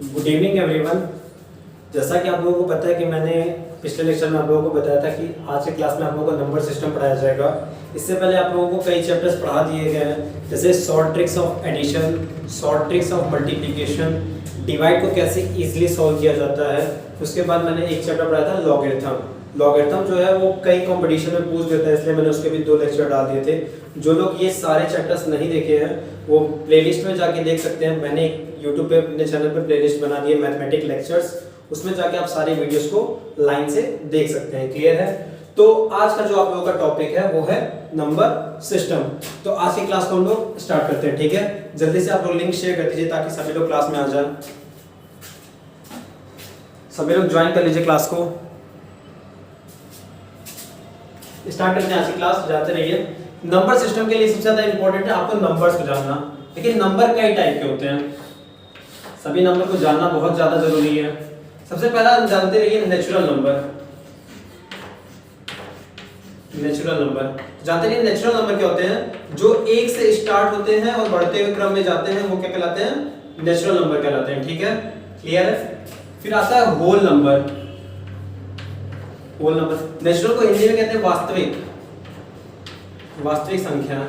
Good evening everyone. जैसा कि आप लोगों को पता है कि मैंने पिछले लेक्चर में आप लोगों को बताया था कि आज के क्लास में आप लोगों को नंबर सिस्टम पढ़ाया जाएगा। इससे पहले आप लोगों को कई चैप्टर्स पढ़ा दिए गए हैं, जैसे short tricks of addition, short tricks of multiplication, divide को कैसे इजीली सॉल्व किया जाता है। उसके बाद मैंने एक चैप्टर पढ़ाया था लॉगरिथम। लॉगरिथम जो है वो कई कंपटीशन में पूछ देता है, इसलिए मैंने उसके भी 2 लेक्चर डाल दिए थे। जो लोग ये सारे चैप्टर्स नहीं देखे हैं वो प्लेलिस्ट में जाके देख सकते हैं। मैंने यूट्यूब पे अपने चैनल पे प्लेलिस्ट बना दी है मैथमेटिक लेक्चर्स, उसमें जाके आप सारी वीडियोस को लाइन से देख सकते हैं। क्लियर है? तो आज का जो आप लोगों का टॉपिक है वो है नंबर सिस्टम। तो आज की क्लास को हम लोग स्टार्ट करते हैं। ठीक है, जल्दी से आप लोग लिंक शेयर कर दीजिए ताकि सभी लोग क्लास में आ जाए। सभी लोग ज्वाइन कर लीजिए क्लास को। स्टार्ट करते हैं आज की क्लास, जाते रहिए। नंबर सिस्टम के लिए सबसे ज्यादा इंपॉर्टेंट है आपको नंबर्स को जानना। लेकिन नंबर कई टाइप के होते हैं, सभी नंबर को जानना बहुत ज्यादा जरूरी है। सबसे पहला जानते रहिए नेचुरल नंबर। नेचुरल नंबर जानते रहिए, नेचुरल नंबर क्या होते हैं? जो 1 से स्टार्ट होते हैं और बढ़ते हुए क्रम में जाते हैं वो क्या कहलाते हैं? नेचुरल नंबर कहलाते हैं। ठीक है, क्लियर है? फिर आता है whole number. Whole number natural को हिंदी में कहते हैं वास्तविक, वास्तविक संख्या।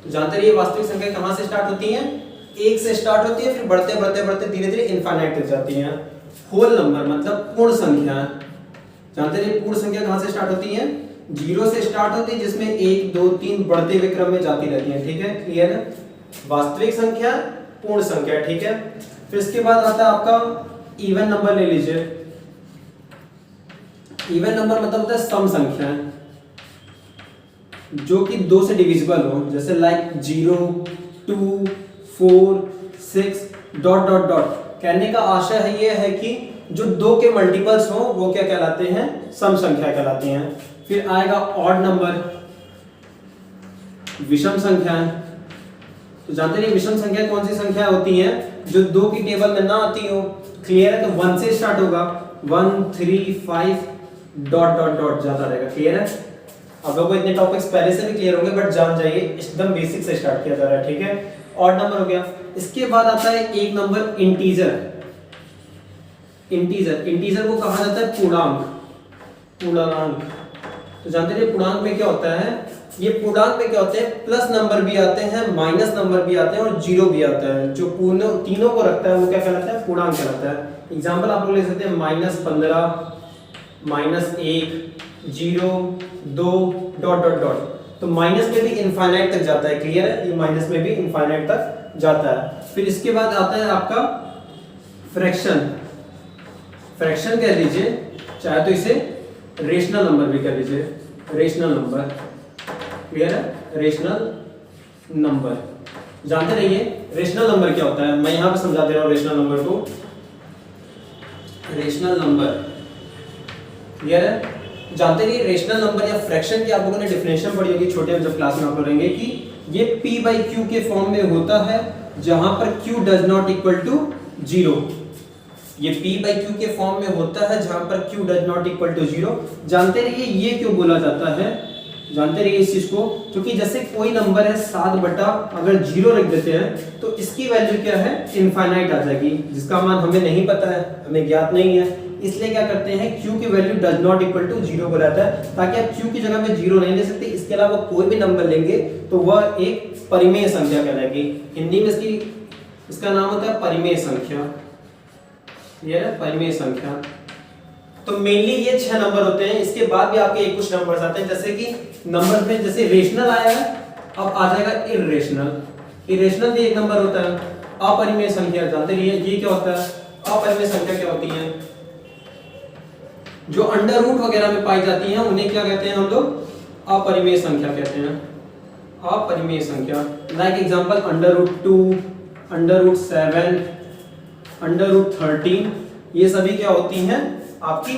तो जानते रहिए वास्तविक संख्या कहां से स्टार्ट होती है? 1 से स्टार्ट होती है, फिर बढ़ते बढ़ते बढ़ते धीरे धीरे इनफाइनाइट तक जाती है। होल नंबर मतलब पूर्ण संख्या। जानते रहिए पूर्ण संख्या कहां से स्टार्ट होती है? 0 से स्टार्ट होती है, जिसमें 1 2 3 बढ़ते हुए क्रम में जाती रहती है। ठीक है, क्लियर है? वास्तविक संख्या, पूर्ण संख्या। ठीक है, फिर इसके बाद आता है आपका इवन नंबर। ले लीजिए, इवन नंबर मतलब होता है सम संख्या जो कि 2 से डिविजिबल हो, जैसे लाइक 0 2 4 6 डॉट डॉट डॉट। कहने का आशय है ये है कि जो 2 के मल्टीपल्स हो वो क्या कहलाते हैं? सम संख्या कहलाती हैं। फिर आएगा ऑड नंबर, विषम संख्या। तो जानते हैं विषम संख्या कौन सी संख्या होती है? जो 2 की टेबल में ना आती हो। क्लियर है? तो 1 से स्टार्ट होगा, 1 3 5 डॉट डॉट डॉट जाता रहेगा। क्लियर है? आप लोगों को इतने टॉपिक्स पहले से भी क्लियर होंगे, बट जान जाइए एकदम बेसिक से स्टार्ट किया जा रहा है। ठीक है, ऑड नंबर हो गया। इसके बाद आता है एक नंबर इंटीजर। इंटीजर, इंटीजर को कहा जाता है पूर्णांक। पूर्णांक तो जानते हैं पूर्णांक में क्या होता है? ये पूर्णांक में क्या होते हैं? प्लस नंबर भी आते हैं, माइनस नंबर भी आते हैं और जीरो भी आता है। जो पूर्ण तीनों को रखता है वो क्या कहलाता है? पूर्णांक कहलाता है। एग्जांपल आप लोग ले सकते हैं -15 -1 0 2 डॉट डॉट डॉट। तो माइनस में भी इनफाइनाइट तक जाता है। क्लियर है? ये माइनस में भी इनफाइनाइट तक जाता है। फिर इसके बाद आता है आपका फ्रैक्शन। फ्रैक्शन कह लीजिए, चाहे तो इसे रेशनल नंबर भी कह लीजिए। रेशनल नंबर, क्लियर है? रेशनल नंबर जानते रहिए रेशनल नंबर क्या होता है। मैं यहां पे समझा दे रहा हूं रेशनल नंबर को। रेशनल नंबर क्लियर है? जानते रहिए रेशनल नंबर या फ्रैक्शन की आप लोगों ने डेफिनेशन पढ़ी होगी छोटे में, जब क्लास में आप लोग रहेंगे कि ये p/q के फॉर्म में होता है जहां पर q does not equal to 0। ये p/q के फॉर्म में होता है जहां पर q does not equal to 0। जानते रहिए ये क्यों बोला जाता है? जानते रहिए इस चीज को, क्योंकि जैसे कोई नंबर है 7 बटा अगर 0 रख देते हैं तो इसकी वैल्यू क्या है? इनफाइनाइट आ जाएगी, जिसका मान हमें नहीं पता है, हमें ज्ञात नहीं है। इसलिए क्या करते हैं? q की value does not equal to 0 को रहता है, ताकि आप q की जगह पे 0 नहीं ले सकते। इसके अलावा कोई भी नंबर लेंगे तो वह एक परिमेय संख्या कहलाएगी। हिंदी में इसका नाम होता है परिमेय संख्या। ये है परिमेय संख्या। तो मेनली ये 6 नंबर होते हैं। इसके बाद भी आपके एक कुछ नंबर्स आते हैं, जैसे कि नंबर में जैसे रेशनल आया है, अब आ जाएगा इर्रेशनल। इर्रेशनल भी एक नंबर होता है। अपरिमेय संख्या जानते रहिए ये क्या होता है? अपरिमेय संख्या क्या होती है? जो अंडर रूट वगैरह में पाई जाती हैं उन्हें क्या कहते हैं हम लोग? अपरिमेय संख्या कहते हैं। अपरिमेय संख्या लाइक एग्जांपल √2 √7 √13, ये सभी क्या होती हैं? आपकी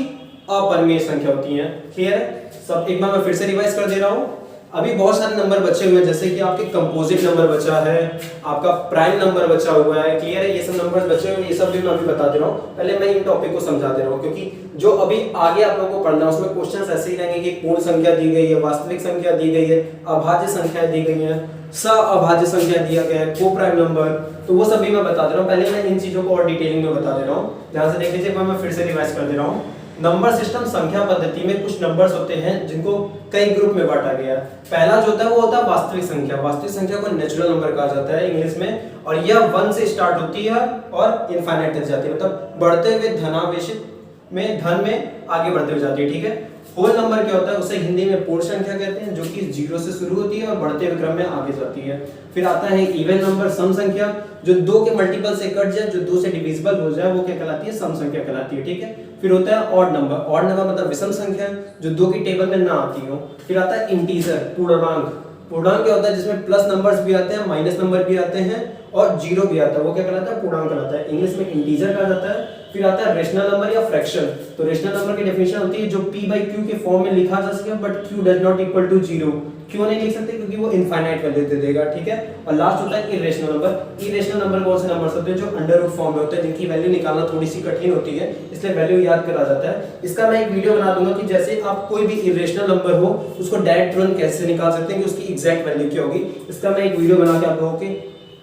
अपरिमेय संख्या होती हैं। क्लियर है? सब एक बार मैं फिर से रिवाइज कर दे रहा हूं। अभी बहुत सारे नंबर बचे हुए हैं, जैसे कि आपके कंपोजिट नंबर बचा है, आपका प्राइम नंबर बचा हुआ है। क्लियर है? ये सब नंबर बचे हुए, ये सब भी मैं अभी बता दे रहा हूँ। पहले मैं इन टॉपिक को समझा दे रहा हूँ, क्योंकि जो अभी आगे आप लोगों को पढ़ना है उसमें क्वेश्चंस ऐसे ही रहेंगे कि पूर्ण संख्या दी गई है, वास्तविक संख्या दी गई है, अभाज्य संख्या दी गई है, अभाज्य संख्या दिया गया है, को प्राइम नंबर, तो वो सभी मैं बता दे रहा हूँ। पहले मैं इन चीजों को और डिटेलिंग में बता दे रहा हूँ। ध्यान से देख लीजिए, मैं फिर से रिवाइज कर दे रहा हूँ। नंबर सिस्टम संख्या पद्धति में कुछ नंबर्स होते हैं जिनको कई ग्रुप में बांटा गया है। पहला जो होता है वो होता है वास्तविक संख्या। वास्तविक संख्या को नेचुरल नंबर कहा जाता है इंग्लिश में, और यह 1 से स्टार्ट होती है और इनफाइनाइट तक जाती है, मतलब बढ़ते हुए धनावेशित में धन में आगे बढ़ते हुए जाती है। ठीक है। होल नंबर क्या होता है? उसे हिंदी में पूर्ण संख्या कहते हैं, जो कि 0 से शुरू होती है और बढ़ते हुए क्रम में आगे जाती है। फिर आता है इवन नंबर, सम संख्या, जो 2 के मल्टीपल से कट जाए, जो 2 से डिविजिबल हो जाए, वो क्या कहलाती है? सम संख्या कहलाती है। ठीक है। फिर होता है ऑड नंबर। ऑड नंबर मतलब विषम संख्या, जो 2 की टेबल में ना आती हो। फिर आता है इंटीजर, पूर्णांक। पूर्णांक क्या होता है? जिसमें प्लस नंबर्स भी आते हैं, माइनस नंबर भी आते हैं और जीरो भी आता है, वो क्या कहलाता है? पूर्णांक कहलाता है। इंग्लिश में इंटीजर कहा जाता है। फिर आता है रेशनल नंबर या फ्रैक्शन। तो रेशनल नंबर की डेफिनेशन होती है जो p by q के फॉर्म में लिखा जा सके, but q does not equal to 0। क्यों नहीं लिख सकते? क्योंकि वो इनफाइनाइट वैल्यू दे देगा। ठीक है। और लास्ट होता है इरेशनल नंबर। इरेशनल नंबर कौन से नंबर्स होते हैं? जो अंडर रूट फॉर्म में होते हैं, जिनकी वैल्यू निकालना थोड़ी सी कठिन होती है, इसलिए वैल्यू याद करा जाता है। इसका मैं एक वीडियो बना दूंगा कि जैसे आप कोई भी इरेशनल नंबर हो उसको डायरेक्ट तुरंत कैसे निकाल सकते हैं, कि उसकी एग्जैक्ट वैल्यू क्या होगी। इसका मैं एक वीडियो बना के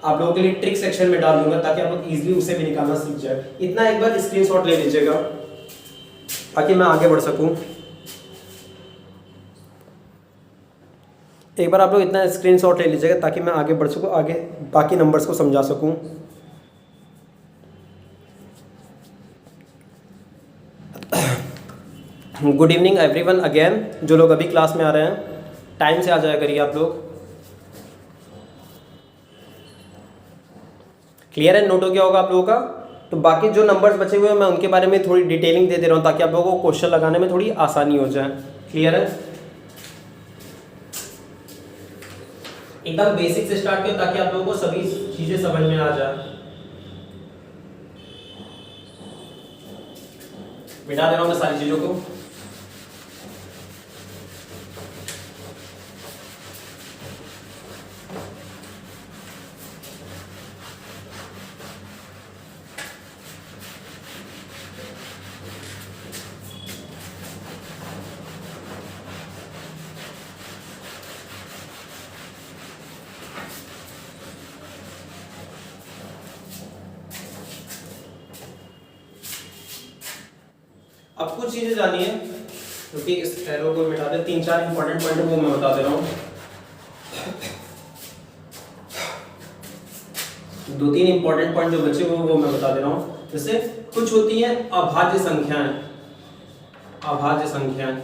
आप लोगों के लिए ट्रिक सेक्शन में डाल दूंगा, ताकि आप लोग इजीली उसे भी निकालना सीख जाए। इतना एक बार स्क्रीनशॉट ले लीजिएगा ताकि मैं आगे बढ़ सकूं। एक बार आप लोग इतना स्क्रीनशॉट ले लीजिएगा ताकि मैं आगे बढ़ सकूं, आगे बाकी नंबर्स को समझा सकूं। Good evening everyone again. जो लोग अभी क्लास में आ रहे हैं, टाइम से आ जाया करिए आप लोग। क्लियर है? नोट हो गया होगा आप लोगों का। तो बाकी जो नंबर्स बचे हुए हैं मैं उनके बारे में थोड़ी डिटेलिंग दे दे रहा हूं, ताकि आप लोगों को क्वेश्चन लगाने में थोड़ी आसानी हो जाए। क्लियर है? एकदम बेसिक से स्टार्ट किया ताकि आप लोगों को सभी चीजें समझ में आ जाए। मिटा दे रहा हूं मैं सारी चीजों को। अब कुछ चीजें जानिए, क्योंकि इस एरो को मिटा दे। 3-4 इंपॉर्टेंट पॉइंट वो मैं बता दे रहा हूँ। 2-3 इंपॉर्टेंट पॉइंट जो बचे हुए वो मैं बता दे रहा हूँ। जैसे कुछ होती हैं अभाज्य संख्याएं, अभाज्य संख्याएं,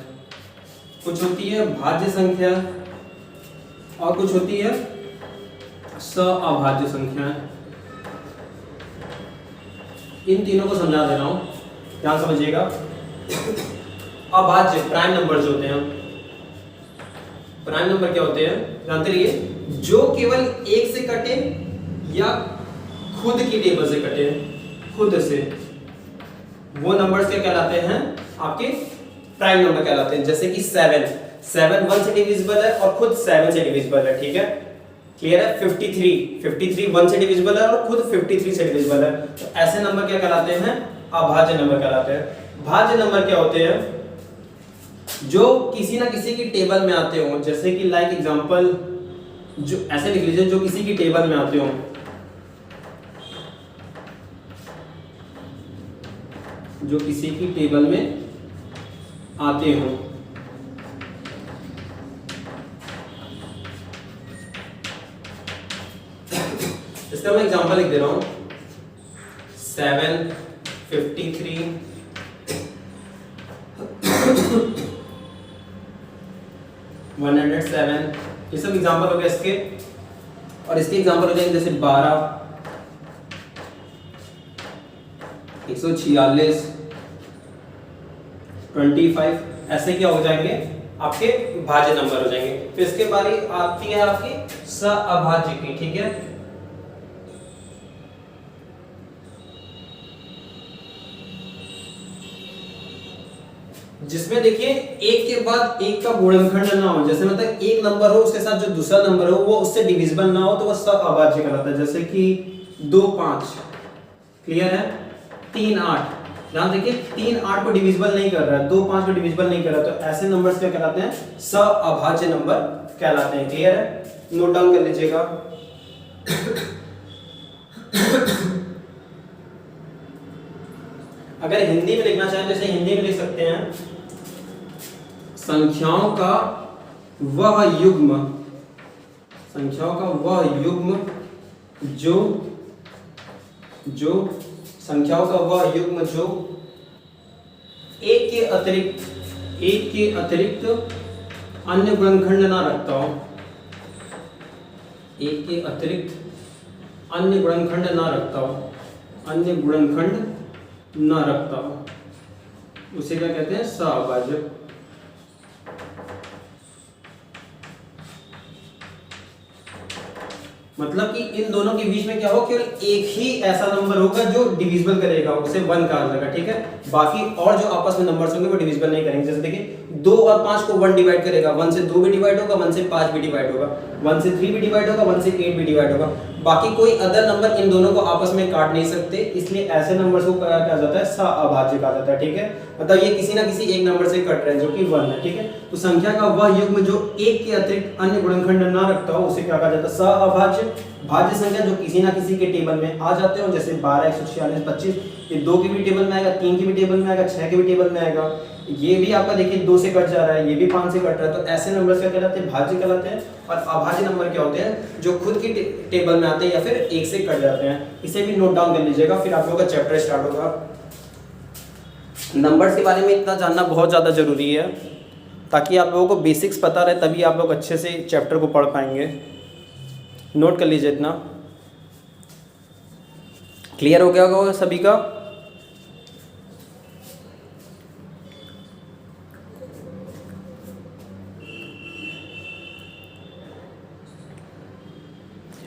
कुछ होती है भाज्य संख्या और कुछ होती है अभाज्य संख्याएं। इन तीनों को समझा दे रहा हूँ, ध्यान समझिएगा। अभाज्य प्राइम नंबर जो होते हैं, प्राइम नंबर क्या होते हैं जानते रहिए? जो केवल एक से कटे या खुद की टेबल से कटे, खुद से, वो नंबर्स क्या कहलाते हैं? आपके प्राइम नंबर कहलाते हैं। जैसे कि 7 1 से डिविजिबल है और खुद 7 से डिविजिबल है। ठीक है। क्लियर है? 53 1 से डिविजिबल है और खुद 53 से डिविजिबल है। तो ऐसे नंबर क्या कहलाते हैं? अभाज्य नंबर कहलाते हैं। भाज्य नंबर क्या होते हैं? जो किसी ना किसी की टेबल में आते हो, जैसे कि लाइक एग्जांपल, जो ऐसे लिख लीजिए, जो किसी की टेबल में आते हो, जो किसी की टेबल में आते हो। इसका मैं एग्जांपल लिख दे रहा हूं। 7 53 107, ये सब एग्जांपल हो गए इसके। और इसके एग्जांपल हो जाएंगे जैसे 12 146 25, ऐसे क्या हो जाएंगे? आपके भाज्य नंबर हो जाएंगे। फिर इसके बारी आती है आपकी सअभाज्य की। ठीक है। जिसमें देखिए एक के बाद एक का गुणनखंड ना हो, जैसे मतलब एक नंबर हो उसके साथ जो दूसरा नंबर हो वो उससे डिविजिबल ना हो तो वो सअभाज्य कहलाता है। जैसे कि 2 5, क्लियर है, 3 8, ध्यान देखिए 3 8 को डिविजिबल नहीं कर रहा है, 2 5 को डिविजिबल नहीं कर रहा, तो ऐसे नंबर्स क्या कहलाते हैं? सअभाज्य नंबर कहलाते हैं। क्लियर है, नोट डाउन कर लीजिएगा। अगर हिंदी में लिखना चाहें जैसे हिंदी में लिख सकते हैं, संख्याओं का वह युग्म, संख्याओं का वह युग्म जो संख्याओं का वह युग्म जो एक के अतिरिक्त अन्य गुणनखंड ना रखता हो, एक के अतिरिक्त अन्य गुणनखंड ना रखता हो, अन्य गुणनखंड ना रखता हो, उसे क्या कहते हैं? सअभाज्य। मतलब कि इन दोनों के बीच में क्या हो, केवल एक ही ऐसा नंबर होगा जो डिविजिबल करेगा, उसे 1 कहा जाएगा। ठीक है, बाकी और जो आपस में नंबर्स होंगे वो डिविजिबल नहीं करेंगे। जैसे देखिए 2 और 5 को 1 डिवाइड करेगा, 1 से 2 भी डिवाइड होगा, 1 से 5 भी डिवाइड होगा, 1 से 3 भी डिवाइड होगा, 1 से 8 भी डिवाइड होगा। बाकी कोई अदर नंबर इन दोनों को आपस में काट नहीं सकते, इसलिए ऐसे नंबर्स को क्या कहा जाता है? सअभाज्य कहा जाता है। ठीक है, मतलब ये किसी ना किसी एक नंबर से कट रहे हैं जो कि 1 है। ठीक है, तो संख्या का वह युग्म जो एक के अतिरिक्त अन्य गुणनखंड ना रखता हो उसे क्या कहा जाता है? सअभाज्य। भाज्य संख्या जो किसी ना किसी के टेबल में आ जाते हो, जैसे 12 146 25, ये 2 के भी टेबल में आएगा, 3 के भी टेबल में आएगा, 6 के भी टेबल में आएगा, ये भी आपका देखिए 2 से कट जा रहा है, ये भी 5 से कट रहा है, तो ऐसे नंबर्स क्या कहलाते हैं? भाज्य कहलाते हैं। और अभाज्य नंबर क्या होते हैं? जो खुद की टेबल में आते हैं या फिर एक से कट जाते हैं। इसे भी नोट डाउन कर लीजिएगा, फिर आप लोगों का चैप्टर स्टार्ट होगा। नंबर्स के बारे में इतना जानना बहुत ज़्यादा जरूरी है ताकि आप लोगों को बेसिक्स पता रहे, तभी आप लोग अच्छे से चैप्टर को पढ़ पाएंगे। नोट कर लीजिए इतना। क्लियर हो गया होगा सभी का?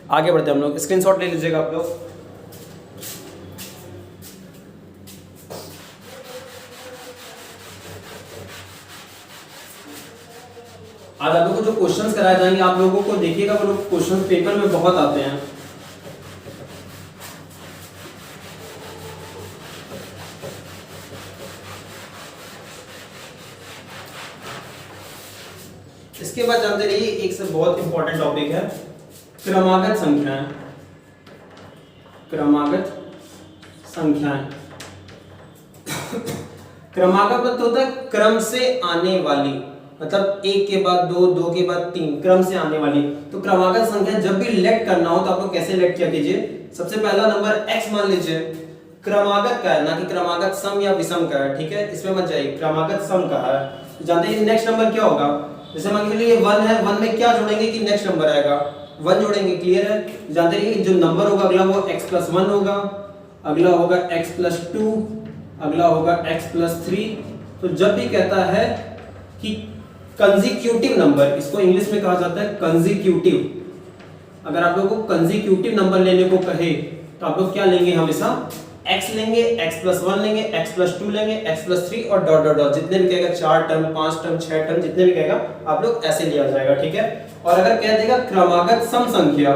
आगे बढ़ते हैं हम लोग, स्क्रीनशॉट ले लीजिएगा आप लोग। आज आप लोगों को जो क्वेश्चंस कराए जाएंगे आप लोगों को देखिएगा, वो लोग क्वेश्चंस पेपर में बहुत आते हैं। इसके बाद जानते रहिए एक से बहुत इंपॉर्टेंट टॉपिक है क्रमागत संख्याएं। क्रमागत संख्याएं क्रमागत मतलब होता है क्रम से आने वाली, मतलब 1 के बाद 2, 2 के बाद 3, क्रम से आने वाली। तो क्रमागत संख्या जब भी लेट करना हो तो आप लोग कैसे लेट किया कीजिए? सबसे पहला नंबर x मान लीजिए, क्रमागत का है ना कि क्रमागत सम या विषम का है। ठीक है, इसमें मत जाइए, क्रमागत सम का है। तो जानते हैं नेक्स्ट नंबर क्या होगा? जैसे मान लीजिए 1 है, 1 में क्या जोड़ेंगे कि नेक्स्ट नंबर आएगा? 1 जोड़ेंगे। क्लियर है, जानते हैं जो नंबर होगा अगला वो x+1 होगा, अगला होगा x+2, अगला होगा x+3। तो जब भी कहता है कि कंसेक्यूटिव नंबर, इसको इंग्लिश में कहा जाता है कंसेक्यूटिव। अगर आप लोगों को कंसेक्यूटिव नंबर लेने को कहे तो आप लोग क्या लेंगे? हमेशा x लेंगे, x+1 लेंगे, x+2 लेंगे, x+3 और डॉट डॉट डॉट, जितने भी कहेगा 4 टर्म 5 टर्म 6 टर्म जितने भी कहेगा आप लोग ऐसे लिया जाएगा। ठीक है, और अगर कह देगा क्रमागत सम संख्या,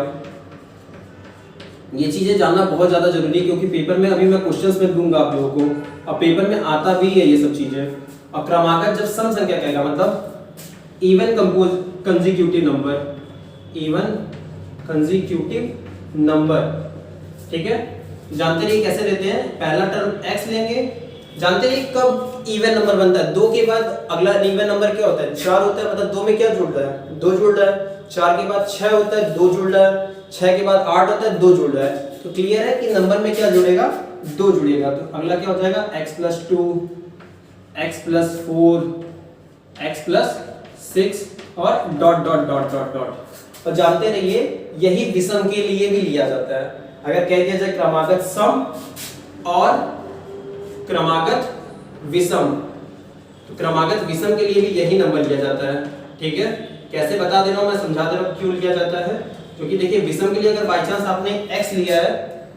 ये चीजें जानना बहुत ज्यादा जरूरी है क्योंकि पेपर में अभी मैं क्वेश्चंस में दूंगा आप लोगों को, और पेपर में आता भी है ये सब चीजें। और क्रमागत जब सम संख्या कहेगा मतलब even compose consecutive number, even consecutive number. ठीक है, जानते रहिए कैसे लेते हैं? पहला टर्म x लेंगे, जानते रहिए कब इवन नंबर बनता है? 2 के बाद अगला इवन नंबर क्या होता है? 4 होता है, मतलब 2 में क्या जुड़ रहा है? 2 जुड़ रहा है। 4 के बाद 6 होता है, 2 जुड़ रहा है। 6 के बाद 8 होता है, 2 जुड़ रहा है। तो क्लियर है कि नंबर में क्या जुड़ेगा? 2 जुड़ेगा। तो अगला क्या हो जाएगा? x+2, x+4, x+6 और dot dot dot dot dot. और जानते रहिए यही विषम के लिए भी लिया जाता है। अगर कह दिया जाए क्रमागत सम और क्रमागत विषम, तो क्रमागत विषम के लिए भी यही नंबर लिया जाता है। ठीक है, कैसे बता दे रहा हूं मैं, समझा दे रहा हूं क्यों लिया जाता है। क्योंकि देखिए विषम के लिए अगर बाई चांस आपने x लिया है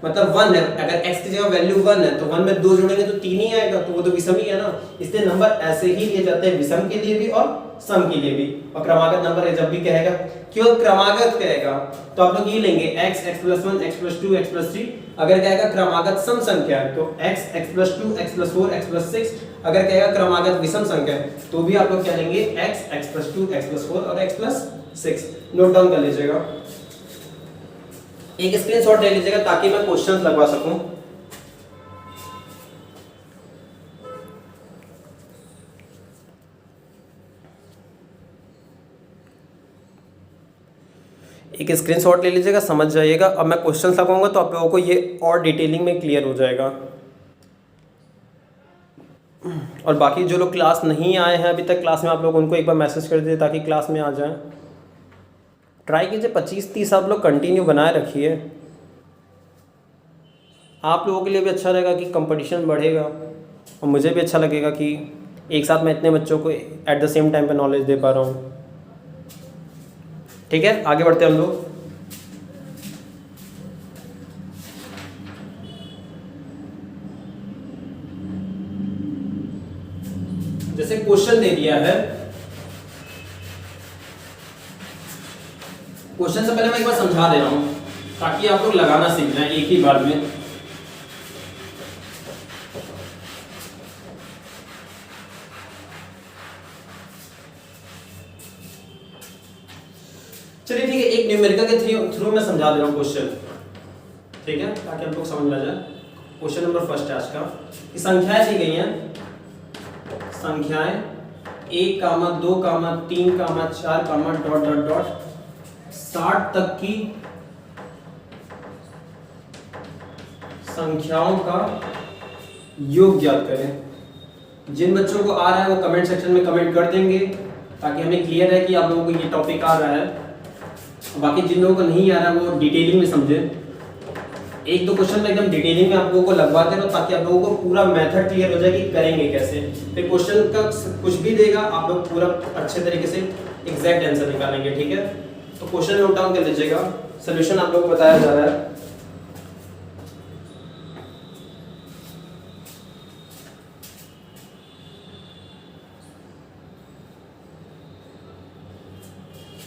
मतलब 1 है, अगर x की जगह वैल्यू 1 है तो 1 में 2 जोड़ेंगे तो 3 ही आएगा, तो वो तो विषम ही है ना। इसलिए नंबर ऐसे ही लिए जाते हैं, विषम के लिए भी और सम के लिए भी। और क्रमागत नंबर है जब भी कहेगा, क्यों क्रमागत कहेगा तो आप लोग ये लेंगे x, x+1, x+2, x+3। अगर कहेगा क्रमागत सम संख्या है तो x, x+2, x+4, x+6। अगर कहेगा क्रमागत विषम संख्या है तो भी आप लोग क्या लेंगे x, x+2, x+4 और x+6। नोट डाउन कर लीजिएगा, एक स्क्रीनशॉट ले लीजिएगा ताकि मैं क्वेश्चंस लगवा सकूं। एक स्क्रीनशॉट ले लीजिएगा, समझ जाइएगा। अब मैं क्वेश्चंस लगाऊंगा तो आप लोगों को ये और डिटेलिंग में क्लियर हो जाएगा। और बाकी जो लोग क्लास नहीं आए हैं अभी तक क्लास में, आप लोग उनको एक बार मैसेज कर दीजिए ताकि क्लास में आ जाएं। ट्राई कीजिए 25-30 आप लोग कंटिन्यू बनाए रखिए, आप लोगों के लिए भी अच्छा रहेगा कि कंपटीशन बढ़ेगा और मुझे भी अच्छा लगेगा कि एक साथ मैं इतने बच्चों को एट द सेम टाइम पे नॉलेज दे पा रहा हूँ। ठीक है, आगे बढ़ते हैं हम लोग। जैसे क्वेश्चन दे दिया है, क्वेश्चन से पहले मैं एक बार समझा दे रहा हूं ताकि आप लोग लगाना सीख जाएं एक ही बार में। चलिए ठीक है, एक न्यूमेरिकल के थ्रू मैं समझा दे रहा हूँ क्वेश्चन, ठीक है, ताकि आप लोग समझ में आ जाए। क्वेश्चन नंबर फर्स्ट है आज का, कि संख्याएं दी गई हैं, संख्याएं 1, 2, 3, 4, डॉट डॉट डॉट 60 तक की संख्याओं का योग ज्ञात करें। जिन बच्चों को आ रहा है वो कमेंट सेक्शन में कमेंट कर देंगे ताकि हमें क्लियर है कि आप लोगों को ये टॉपिक आ रहा है। बाकी जिन लोगों को नहीं आ रहा है वो डिटेलिंग में समझे। एक दो क्वेश्चन में एकदम डिटेलिंग में आप लोगों को लगवाते रहो ताकि आप लोगों को पूरा मेथड क्लियर हो जाए कि करेंगे कैसे। फिर क्वेश्चन का कुछ भी देगा आप लोग पूरा अच्छे तरीके से एग्जैक्ट आंसर निकालेंगे, ठीक है। तो क्वेश्चन नोट डाउन कर लीजिएगा, सोल्यूशन आप लोगों को बताया जा रहा है।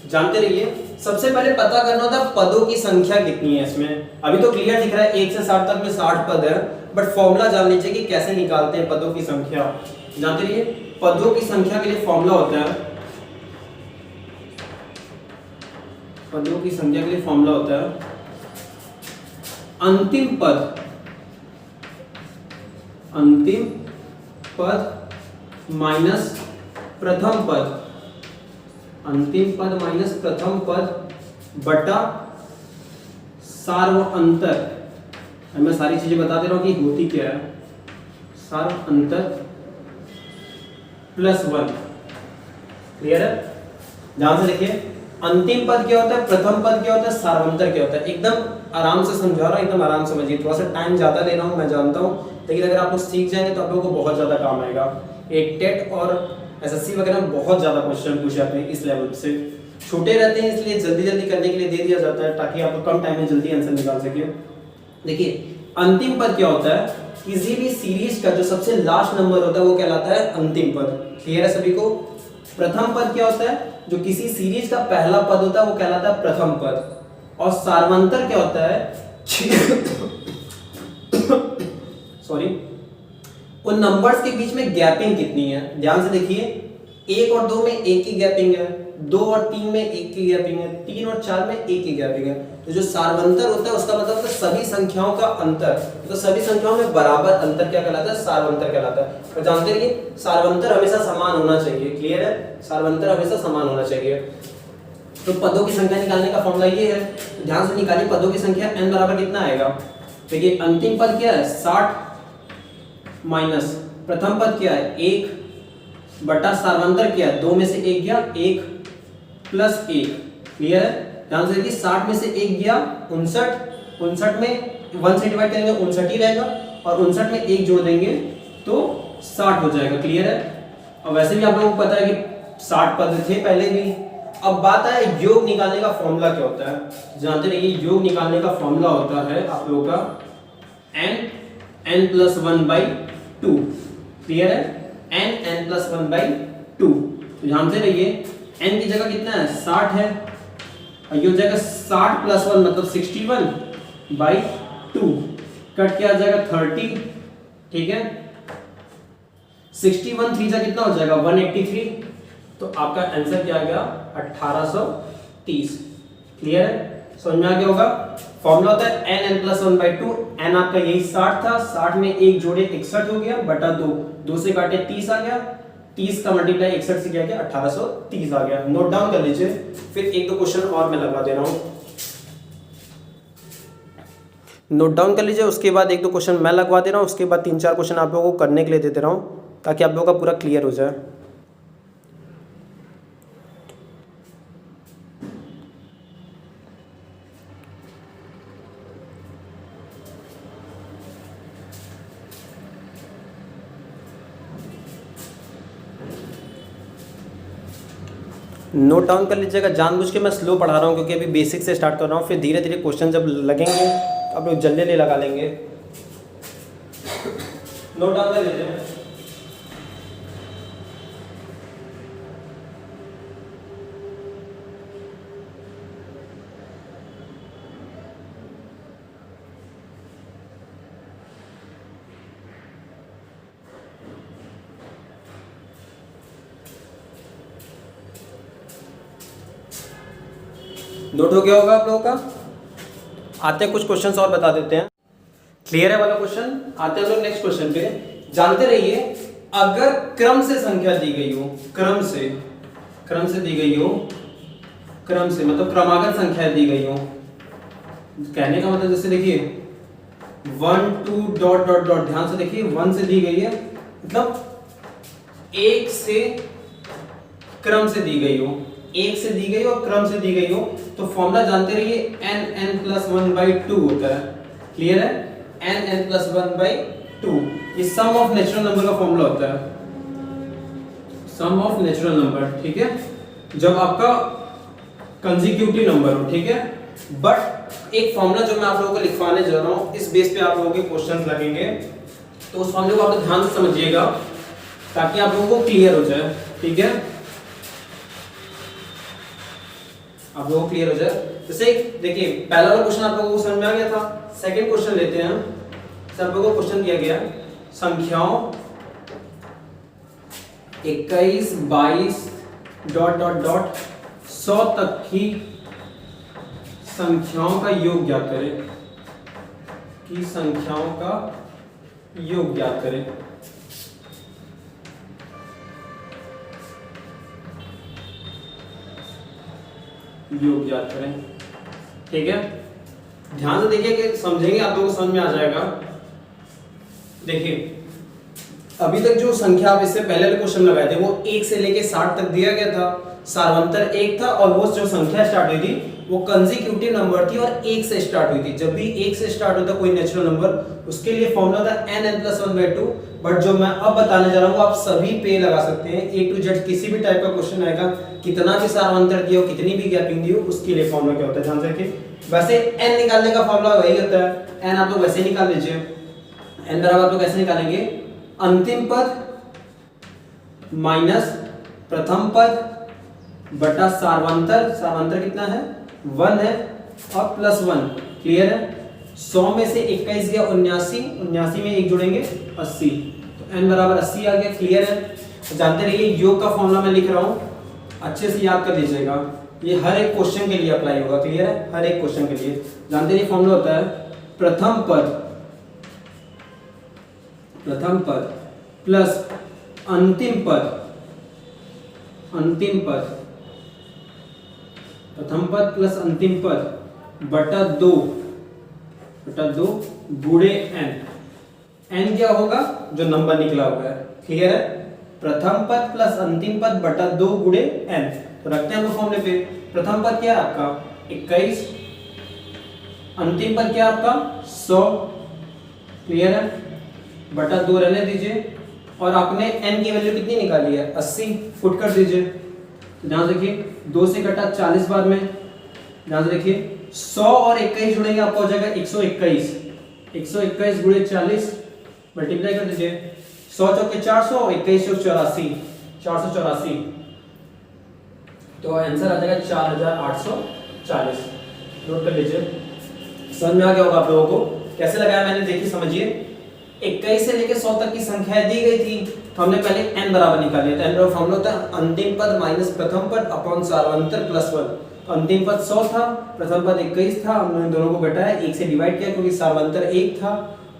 जानते रहिए, सबसे पहले पता करना होता है पदों की संख्या कितनी है इसमें। अभी तो क्लियर दिख रहा है 1 से 60 तक में 60 पद है, बट फॉर्मूला जान लीजिए कि कैसे निकालते हैं पदों की संख्या। जानते रहिए, पदों की संख्या के लिए फॉर्मूला होता है, पदों की संख्या के लिए फॉर्मूला होता है अंतिम पद माइनस प्रथम पद, अंतिम पद माइनस प्रथम पद बटा सार्व अंतर। मैं सारी चीजें बता दे रहा हूं कि होती क्या है। सार्व अंतर प्लस 1, क्लियर है। ध्यान से देखिए, अंतिम पद क्या होता है, प्रथम पद क्या होता है, सार्वंतर क्या होता है। एकदम आराम से समझा रहा हूं, एकदम आराम समझिए। थोड़ा सा टाइम ज्यादा ले रहा हूं मैं जानता हूं, लेकिन अगर आप लोग सीख जाएंगे तो आप लोगों को बहुत ज्यादा काम आएगा। एक टेट और एसएससी वगैरह में बहुत ज्यादा क्वेश्चन पूछे जाते हैं इस लेवल से। छोटे रहते हैं इसलिए जल्दी जल्दी करने के लिए दे दिया जाता है ताकि आप लोग कम टाइम में जल्दी आंसर निकाल सके। देखिए, अंतिम पद क्या होता है, किसी भी सीरीज का जो सबसे लास्ट नंबर होता है वो कहलाता है अंतिम पद। क्लियर है सभी को। प्रथम पद क्या होता है, जो किसी सीरीज का पहला पद होता है वो कहलाता है प्रथम पद। और सार्वंतर क्या होता है सॉरी, उन नंबर्स के बीच में गैपिंग कितनी है। ध्यान से देखिए, 1 और 2 में 1 की गैपिंग है, 2 और 3 में 1 की गैपिंग है, 3 और 4 में 1 की गैपिंग है। तो जो सार्वंतर होता है उसका मतलब होता है सभी संख्याओं का अंतर। तो सभी संख्याओं में बराबर अंतर क्या कहलाता है, सार्वंतर कहलाता है। और जानते रहिए, सार्वंतर हमेशा समान होना चाहिए। क्लियर है, सार्वंतर हमेशा समान होना चाहिए। तो पदों की संख्या निकालने का फॉर्मूला ये है, ध्यान से निकालिए पदों की संख्या। n बराबर कितना आएगा, देखिए अंतिम पद क्या है 60 माइनस प्रथम पद क्या है 1 बटा सार्वंतर क्या है 2 में से 1 गया 1 प्लस 1। क्लियर है। ध्यान से देखिए, 60 में से 1 गया 59 में 1 से डिवाइड करेंगे 59 ही रहेगा, और 59 में 1 जोड़ देंगे तो 60 हो जाएगा। क्लियर है। और वैसे भी आप लोगों को पता है कि 60 पद थे पहले भी। अब बात है योग निकालने का फॉर्मूला क्या होता है। जानते रहिए, योग निकालने का फॉर्मूला होता है आप लोगों का n प्लस 1/2। क्लियर है? n plus 1/2। तो ध्यान से रहिए n की जगह कितना है 60 है और ये हो जाएगा 60 प्लस 1 मतलब 61/2। कट क्या आ जाएगा 30। ठीक है, 61 3 जा कितना हो जाएगा 183। तो आपका आंसर क्या आ गया 1830। क्लियर है? समझ में आ गया होगा। फॉर्मूला होता है n प्लस 1/2। n आपका यही 60 था, 60 में एक जोड़े 61 हो गया बटा 2, 2 से काटे 30 आ गया, 30 का मल्टीप्लाई 61 से क्या गया 1830 आ गया। नोट डाउन कर लीजिए। फिर एक दो क्वेश्चन और मैं लगा दे रहा हूं, नोट डाउन कर लीजिए। उसके बाद एक दो क्वेश्चन मैं लगवा दे रहा हूं, उसके बाद 3-4 क्वेश्चन आप लोगों को करने के लिए दे दे रहा हूं ताकि आप लोगों का पूरा क्लियर हो जाए। नोट डाउन कर लीजिएगा। जानबूझ के मैं स्लो पढ़ा रहा हूँ क्योंकि अभी बेसिक से स्टार्ट कर रहा हूँ, फिर धीरे धीरे क्वेश्चन जब लगेंगे आप लोग जल्दी ले लगा लेंगे। नोट डाउन कर लीजिए। नोट हो गया होगा आप लोगों का। आते हैं कुछ क्वेश्चंस और बता देते हैं। क्लियर है वाला क्वेश्चन? आते हैं हम लोग नेक्स्ट क्वेश्चन पे। जानते रहिए अगर क्रम से संख्या दी गई हो, क्रम से दी गई हो, क्रम से मतलब क्रमागत संख्या दी गई हो, कहने का मतलब जैसे देखिए 1 2 डॉट डॉट डॉट, ध्यान से देखिए 1 से दी गई है मतलब एक से क्रम से दी गई हो, एक से दी गई हो और क्रम से दी गई हो, तो फॉर्मूला जानते रहिए n प्लस 1/2 होता है। क्लियर है? n प्लस 1/2 ये सम ऑफ नेचुरल नंबर का फॉर्मूला होता है, सम ऑफ नेचुरल नंबर। ठीक है, जब आपका कंसेक्यूटिव नंबर हो। ठीक है, बट एक फॉर्मूला जो मैं आप लोगों को लिखवाने जा रहा हूं, इस बेस पे आप लोगों के क्वेश्चंस लगेंगे, तो उस फॉर्मूले को आप लोग ध्यान से समझिएगा ताकि आप लोगों को क्लियर हो जाए। ठीक है, आप लोगों को क्लियर हो जाए। जैसे देखिए पहला वाला क्वेश्चन आप लोगों को समझ में आ गया था। सेकंड क्वेश्चन लेते हैं। सब लोगों को क्वेश्चन दिया गया संख्याओं 21 22 डॉट डॉट डॉट 100 तक की संख्याओं का योग ज्ञात करें, की संख्याओं का योग ज्ञात करें। योग ज्ञात करें। ठीक है, ध्यान से देखिए कि समझेंगे आप लोगों को समझ में आ जाएगा। देखिए अभी तक जो संख्या आप इससे पहले क्वेश्चन लगाए थे वो 1 से लेके 60 तक दिया गया था, सार्वंतर 1 था और वो जो संख्या स्टार्ट हुई थी वो कंसेक्यूटिव नंबर थी और 1 से स्टार्ट हुई थी। जब भी 1 से स्टार्ट होता कोई नेचुरल नंबर, उसके लिए फॉर्मूला था n प्लस 1/2। बट जो मैं अब बताने जा रहा हूँ आप सभी पे लगा सकते हैं, A to Z किसी भी टाइप का क्वेश्चन आएगा, कितना भी सार्वंतर दिया हो, कितनी भी गैपिंग दी हो, उसके लिए फॉर्मूला क्या होता है ध्यान से रखिए। वैसे n निकालने का फॉर्मूला वही होता है, n आप लोग वैसे निकाल लीजिए। n बराबर आप लोग कैसे निकालेंगे, अंतिम पद माइनस प्रथम पद बटा सार्वंतर, सार्वंतर कितना है 1 है और प्लस 1। क्लियर है? 100 में से 21 गया 79, 79 में एक जोड़ेंगे 80, तो n बराबर 80 आ गया। क्लियर है? तो जानते रहिए योग का फॉर्मूला मैं लिख रहा हूँ, अच्छे से याद कर लीजिएगा, ये हर एक क्वेश्चन के लिए अप्लाई होगा। क्लियर है? हर एक क्वेश्चन के लिए जानते रहिए फॉर्मूला होता है प्रथम पद प्लस अंतिम पद, प्रथम पद प्लस अंतिम पद बटा 2 गुणे n क्या होगा जो नंबर निकला हुआ है। क्लियर है? प्रथम पद प्लस अंतिम पद बटा 2 गुणे n। तो रखते हैं हम फॉर्मूले पे। प्रथम पद क्या है आपका 21, अंतिम पद क्या है आपका 100। क्लियर है? बटा 2 रहने दीजिए और आपने n की वैल्यू कितनी निकाली है 80, फुट कर दीजिए। तो ध्यान से देखिए 2 से कटा 40 बार में, ध्यान से देखिए 100 और 21 जुड़ेंगे आपका हो जाएगा 121। 121 गुणे 40 मल्टीप्लाई कर दीजिए। 100 चौके 400, 21 चौक 84, 484। तो आंसर आ जाएगा 4840। नोट कर लीजिए। समझ में आ गया होगा आप लोगों को कैसे लगाया मैंने, देखिए समझिए। 21 से लेकर 100 तक की संख्याएं दी गई थी, तो हमने पहले n बराबर निकाल लिया था। n बराबर फॉर्मूला होता है अंतिम पद माइनस प्रथम पद अपॉन सार्वंतर प्लस 1। तो अंतिम पद 100 था, प्रथम पद 21 था, हमने दोनों को घटाया, 1 से डिवाइड किया क्योंकि सार्वंतर 1 था,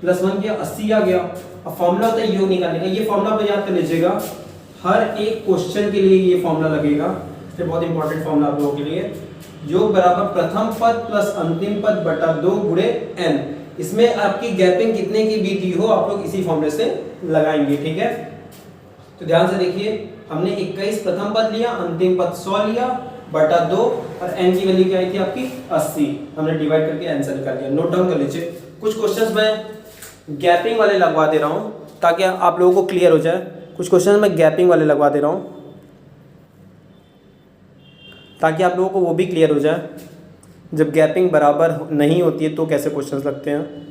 प्लस 1 किया, 80 आ गया। अब फॉर्मूला होता है योग निकालने का। ये फॉर्मूला आप याद कर लीजिएगा, हर एक क्वेश्चन के लिए ये फॉर्मूला लगेगा। ये बहुत इंपॉर्टेंट फॉर्मूला आप लोगों के लिए। योग बराबर प्रथम पद प्लस अंतिम पद बटा 2 गुणे n। इसमें आपकी गैपिंग कितने की भी दी हो आप लोग इसी फॉर्मूले से लगाएंगे, ठीक है। तो ध्यान से देखिए, हमने 21 प्रथम पद लिया, अंतिम पद 100 लिया बटा 2 और n की वैल्यू क्या आई थी आपकी 80। हमने डिवाइड करके आंसर निकाल लिया। नोट डाउन कर लीजिए। कुछ क्वेश्चंस मैं गैपिंग वाले लगवा दे रहा हूं ताकि आप लोगों को क्लियर हो जाए। कुछ क्वेश्चन मैं गैपिंग वाले लगवा दे रहा हूं ताकि आप लोगों को वो भी क्लियर हो जाए। जब गैपिंग बराबर नहीं होती है तो कैसे क्वेश्चंस लगते हैं।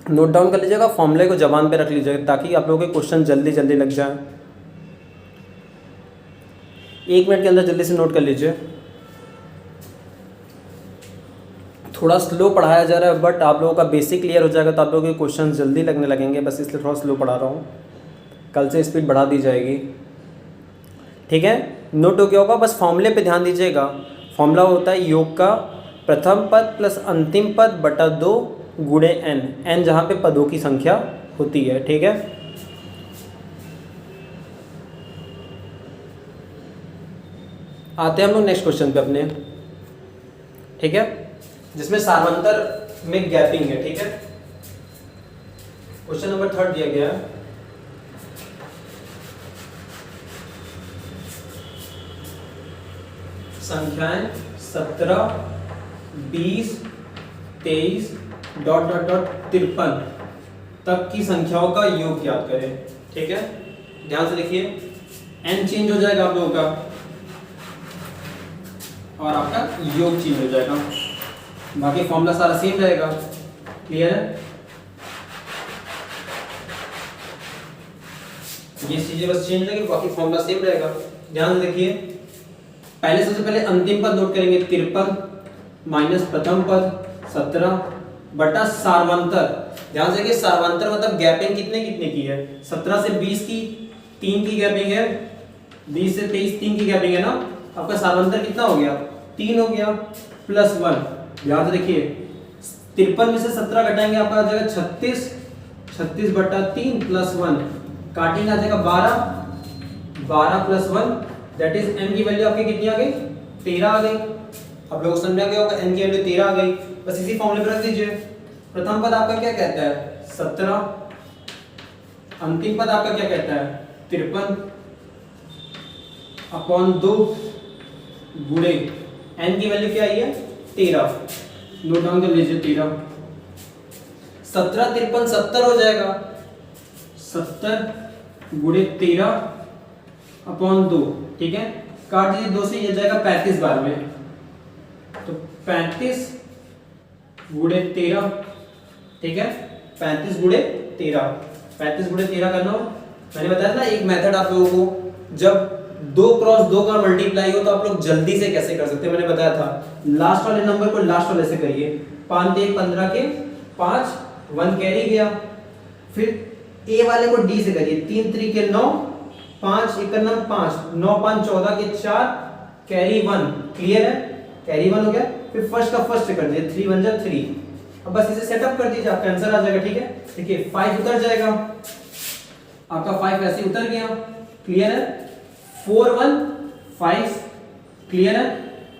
नोट डाउन कर लीजिएगा, फॉर्मूले को जबान पे रख लीजिएगा ताकि आप लोगों के क्वेश्चन जल्दी जल्दी लग जाए। 1 मिनट के अंदर जल्दी से नोट कर लीजिए। थोड़ा स्लो पढ़ाया जा रहा है बट आप लोगों का बेसिक क्लियर हो जाएगा तो आप लोगों के क्वेश्चन जल्दी लगने लगेंगे, बस इसलिए थोड़ा स्लो पढ़ा रहा हूँ। कल से स्पीड बढ़ा दी जाएगी, ठीक है। नोट हो गया होगा, बस फॉर्मूले पे ध्यान दीजिएगा। फॉर्मूला होता है योग का प्रथम पद प्लस अंतिम पद बटा 2 गुणे n, n जहाँ पे पदों की संख्या होती है, ठीक है। आते हैं हम लोग नेक्स्ट क्वेश्चन पे अपने, ठीक है, जिसमें सार्वंतर में गैपिंग है, ठीक है। क्वेश्चन नंबर 3 दिया गया है। संख्याएं 17, 20, 23 डॉट डॉट डॉट 53 तक की संख्याओं का योग ज्ञात करें, ठीक है। ध्यान से देखिए, n चेंज हो जाएगा आप लोगों का और आपका योग चेंज हो जाएगा, बाकी फॉर्मूला सारा सेम रहेगा। क्लियर है? ये चीजें बस चेंज रहेगी, बाकी फॉर्मूला सेम रहेगा। ध्यान से देखिए, पहले सबसे पहले अंतिम पद नोट करेंगे 53 माइनस प्रथम पद 17 बटा सार्वंतर। ध्यान से देखिए, सार्वंतर मतलब गैपिंग कितने कितने की है। 17 से 20 की 3 की गैपिंग है, 20 से 23 3 की गैपिंग है ना। आपका सार्वंतर कितना हो गया, 3 हो गया प्लस 1। ध्यान से देखिए, 53 में से 17 घटाएंगे आपका आ जाएगा 36, 36 बटा 3 प्लस 1, काटेंगे आ जाएगा 12, 12 प्लस 1 दैट इज n की वैल्यू आपकी कितनी आ गई, 13 आ गई। आप लोगों को समझ में आ गया होगा, n की वैल्यू 13 आ गई। बस इसी फॉर्मूले पर रख दीजिए। प्रथम पद आपका क्या कहता है 17, अंतिम पद आपका क्या कहता है 53 अपॉन 2 गुणे n की वैल्यू क्या आई है 13। नोट डाउन कर लीजिए 13, 17 53 70 हो जाएगा, 70 गुणे 13 अपॉन 2, ठीक है। काट दीजिए 2 से, ये जाएगा 35 बार में, तो 35 गुणे 13, ठीक है। 35 गुणे 13, 35 गुणे 13 करना हो, मैंने बताया ना एक मेथड आप लोगों को, जब 2 क्रॉस 2 का मल्टीप्लाई हो तो आप लोग जल्दी से कैसे कर सकते हैं, मैंने बताया था। लास्ट वाले नंबर को लास्ट वाले से करिए, 5 3 15 के 5, 1 कैरी गया। फिर ए वाले को डी से करिए, 3 3 के 9, 5 1 5, 9 5 14 के 4 कैरी 1। क्लियर है, कैरी 1 हो गया। फिर फर्स्ट का फर्स्ट से कर दीजिए, 3 1 जा 3। अब बस इसे सेटअप कर दीजिए, आपका आंसर आ जाएगा, ठीक है। देखिए 5 उतर जाएगा, आपका 5 ऐसे उतर गया। क्लियर है, 4 1 5, क्लियर है,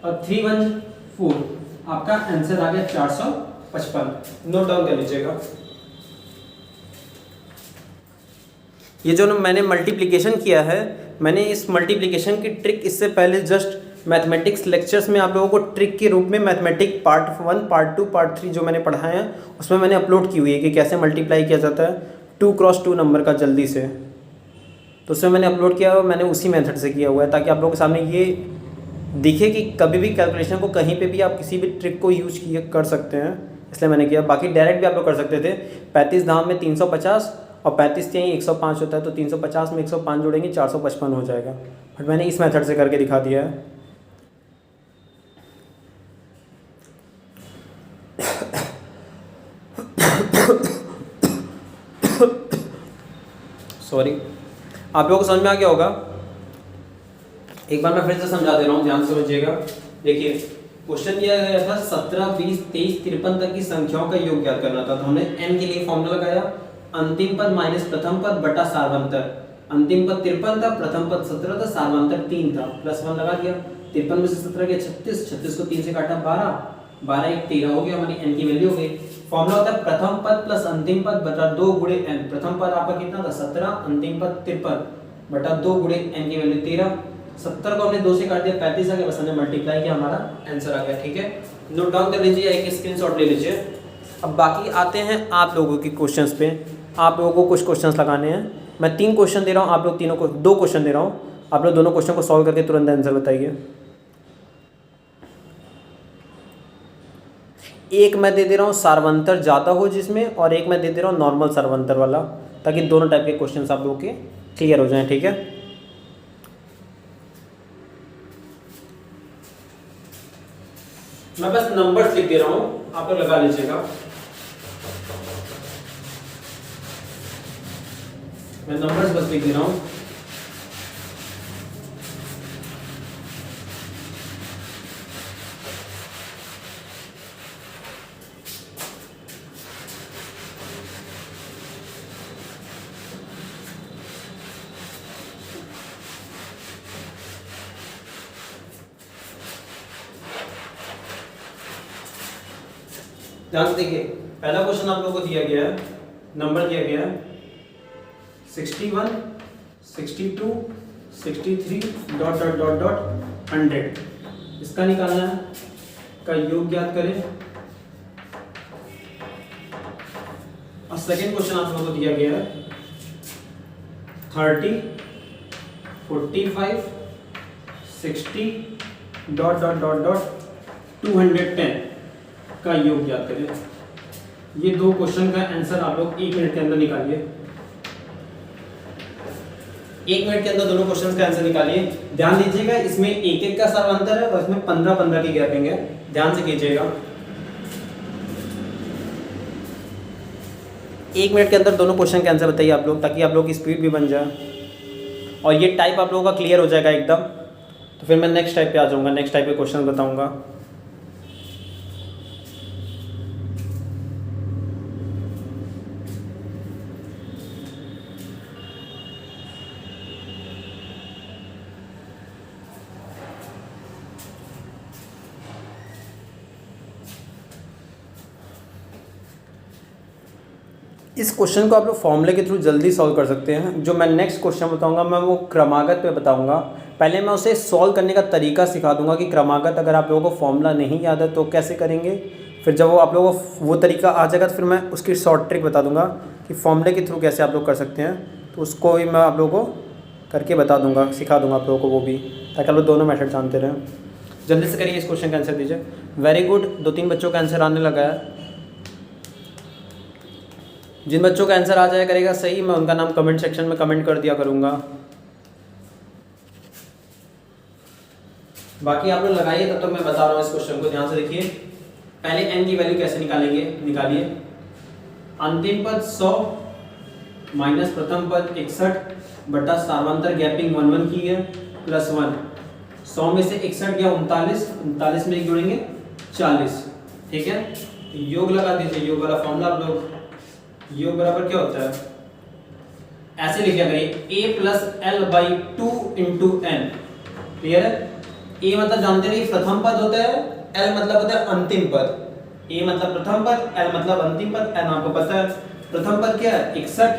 और 3 1 4, आपका आंसर आ गया 455। नोट डाउन कर लीजिएगा। ये जो मैंने मल्टीप्लिकेशन किया है, मैंने इस मल्टीप्लिकेशन की ट्रिक इससे पहले जस्ट मैथमेटिक्स लेक्चर्स में आप लोगों को ट्रिक के रूप में मैथमेटिक्स पार्ट 1 पार्ट 2 पार्ट 3 जो मैंने पढ़ाया है उसमें मैंने अपलोड की हुई है कि कैसे मल्टीप्लाई किया जाता है। 2x2 नंबर का जल्दी से, तो उसमें मैंने अपलोड किया और मैंने उसी मेथड से किया हुआ है ताकि आप लोगों के सामने ये दिखे कि कभी भी कैलकुलेशन को कहीं पे भी आप किसी भी ट्रिक को यूज कर सकते हैं, इसलिए मैंने किया। बाकी डायरेक्ट भी आप लोग कर सकते थे। 35 धाम में 350 और 35 यहीं 105 होता है, तो 350 में 105 जोड़ेंगे 455 हो जाएगा, बट मैंने इस मेथड से करके दिखा दिया है। सॉरी, आप लोगों को समझ में आ गया होगा। एक बार मैं फिर से समझा दे रहा हूँ, ध्यान से समझिएगा। देखिए क्वेश्चन दिया गया था 17, 20, 23, 53 तक की संख्याओं का योग ज्ञात करना था, तो हमने n के लिए फॉर्मूला लगाया अंतिम पद माइनस प्रथम पद बटा सार्वंतर। अंतिम पद 53 था, प्रथम पद 17 था, सार्वंतर 3 था, +1 लगा दिया। 53 में से 17 गया 36, 36 को 3 से काटा 12, 12 एक 13 हो गया, हमारी n की वैल्यू हो गई। फॉर्मूला होता है प्रथम पद प्लस अंतिम पद बटा 2 गुणे n। प्रथम पद आपका कितना था 17, अंतिम पद 53 बटा 2 गुणे n की वैल्यू 13। 70 को हमने 2 से काट दिया 35 आ गया, बस हमने मल्टीप्लाई किया, हमारा आंसर आ गया। ठीक है, नोट डाउन कर लीजिए, एक स्क्रीनशॉट ले लीजिए। अब बाकी आते हैं आप लोगों की क्वेश्चंस पे। आप लोगों को कुछ क्वेश्चंस लगाने हैं। मैं 3 क्वेश्चन दे रहा हूँ, आप लोग तीनों को 2 क्वेश्चन दे रहा हूँ, आप लोग दोनों क्वेश्चन को सॉल्व करके तुरंत आंसर बताइए। एक मैं दे रहा हूँ सार्वंतर ज़्यादा हो जिसमें, और एक मैं दे रहा हूँ नॉर्मल सार्वंतर वाला, ताकि दोनों टाइप के क्वेश्चंस आप लोगों के क्लियर हो जाएं। ठीक है, मैं बस नंबर्स लिख दे रहा हूँ, आप लोग लगा लीजिएगा। मैं नंबर्स बस लिख दे रहा हूँ। ध्यान से देखिए, पहला क्वेश्चन आप लोगों को दिया गया है, नंबर दिया गया है 61, 62, 63 डॉट डॉट डॉट डॉट 100। इसका निकालना है, का योग ज्ञात करें। और सेकेंड क्वेश्चन आप लोगों को दिया गया है 30, 45, 60 डॉट डॉट डॉट डॉट 210 का योग ज्ञात करें। ये 2 क्वेश्चन का आंसर आप लोग 1 मिनट के अंदर निकालिए। 1 मिनट के अंदर दोनों क्वेश्चन का आंसर निकालिए। ध्यान दीजिएगा, इसमें एक एक का सार्वंतर है और इसमें 15-15 की गैपिंग है, ध्यान से कीजिएगा। 1 मिनट के अंदर दोनों क्वेश्चन का आंसर बताइए आप लोग, ताकि आप लोग की स्पीड भी बन जाए और ये टाइप आप लोगों का क्लियर हो जाएगा एकदम। तो फिर मैं नेक्स्ट टाइप पे आ जाऊँगा, नेक्स्ट टाइप के क्वेश्चन बताऊँगा। इस क्वेश्चन को आप लोग फॉर्मूले के थ्रू जल्दी सॉल्व कर सकते हैं। जो मैं नेक्स्ट क्वेश्चन बताऊंगा मैं वो क्रमागत पे बताऊंगा। पहले मैं उसे सॉल्व करने का तरीका सिखा दूंगा कि क्रमागत अगर आप लोगों को फॉर्मूला नहीं याद है तो कैसे करेंगे। फिर जब वो आप लोगों को वो तरीका आ जाएगा तो फिर मैं उसकी शॉर्ट ट्रिक बता दूंगा कि फॉर्मूले के थ्रू कैसे आप लोग कर सकते हैं। तो उसको भी मैं आप लोगों को करके बता दूँगा, सिखा दूँगा आप लोगों को वो भी, ताकि आप लोग दोनों मेथड जानते रहें। जल्दी से करिए, इस क्वेश्चन का आंसर दीजिए। वेरी गुड, 2-3 बच्चों का आंसर आने लगा है। जिन बच्चों का आंसर आ जाया करेगा सही, मैं उनका नाम कमेंट सेक्शन में कमेंट कर दिया करूँगा। बाकी आप लोग लगाइए, तब तक मैं बता रहा हूँ इस क्वेश्चन को, ध्यान से देखिए। पहले n की वैल्यू कैसे निकालेंगे, निकालिए। अंतिम पद 100 माइनस प्रथम पद 61 बटा सार्वंतर गैपिंग 1 की है +1। 100 में से 61 गया 39, 39 में एक जोड़ेंगे 40। ठीक है, योग लगा दीजिए। योग वाला फॉर्मूला आप लोग, योग बराबर क्या होता है, ऐसे लिखा करिए a + l/2 × n। क्लियर है? a मतलब जानते नहीं प्रथम पद होता है, l मतलब होता है अंतिम पद। a मतलब प्रथम पद, l मतलब अंतिम पद। n आपको पता है, प्रथम पद क्या है 61,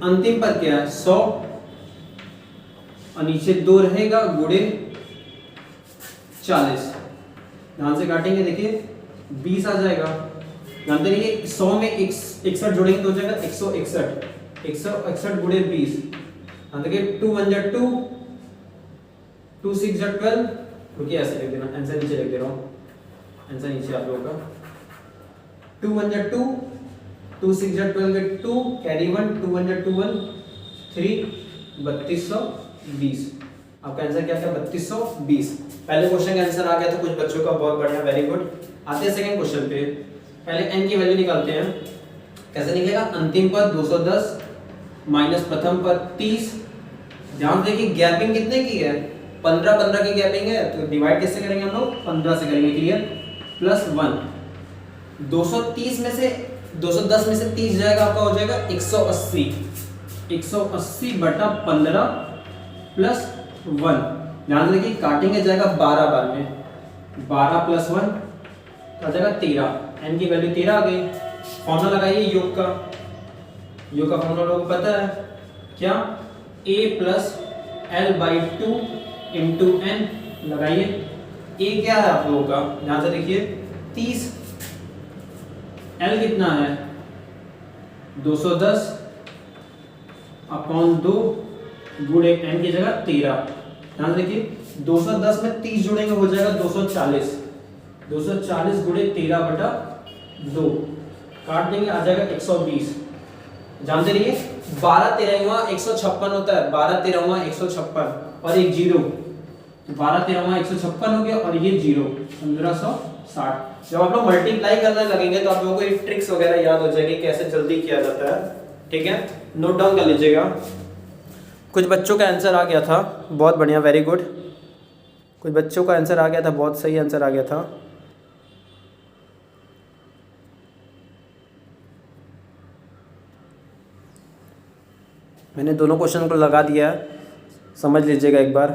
अंतिम पद क्या है 100 और नीचे 2 रहेगा गुणे 40। ध्यान से काटेंगे, देखिए 20 आ जाएगा। जानते रहिए 100 में 61 जोड़ेंगे तो हो जाएगा 161, 161 गुणे 20, देखिए 2 1 जा 2, 2 6 जा 12, रुकिए ऐसे लिख देना, आंसर नीचे लिख दे रहा हूँ, आंसर नीचे आप लोगों का 2 1 जा 2, 2 6 जा 12 के 2 कैरी 1, 2 1 जा 2 1, 3 3220, आपका आंसर क्या था 3220। पहले क्वेश्चन का आंसर आ गया था कुछ बच्चों का, बहुत बढ़िया, वेरी गुड। आते हैं सेकंड क्वेश्चन पे। पहले n की वैल्यू निकालते हैं, कैसे निकलेगा, अंतिम पद 210 माइनस प्रथम पद 30। ध्यान देखिए गैपिंग कितने की है, 15 15 की गैपिंग है, तो डिवाइड किससे करेंगे हम लोग, 15 से करेंगे, क्लियर, प्लस 1, 230 में से 210 में से 30 जाएगा, आपका हो जाएगा 180, 180 बटा 15 प्लस 1। ध्यान देखिए काटेंगे जाएगा 12 बार में, 12 प्लस 1 आ जाएगा 13, n की वैल्यू 13 आ गई। फॉर्मूला लगाइए योग का, योग का फॉर्मूला लोगों को पता है क्या, a plus l by 2 into n, लगाइए। a क्या है आप लोगों का, ध्यान से देखिए 30, l कितना है 210 अपॉन 2 गुणे n की जगह 13। ध्यान देखिए 210 में 30 जोड़ेंगे हो जाएगा 240, 240 गुणे 13 बटा 2, काट देंगे आ जाएगा 120। जानते रहिए 12 13वां 156 होता है, 12 13वां 156 और एक जीरो, 12 13वां 156 हो गया और ये जीरो 1560। जब आप लोग मल्टीप्लाई करने लगेंगे तो आप लोगों को ये ट्रिक्स वगैरह याद हो जाएगी कैसे जल्दी किया जाता है, ठीक है, नोट डाउन कर लीजिएगा। कुछ बच्चों का आंसर आ गया था, बहुत बढ़िया, वेरी गुड। कुछ बच्चों का आंसर आ गया था, बहुत सही आंसर आ गया था। मैंने दोनों क्वेश्चन को लगा दिया है, समझ लीजिएगा एक बार।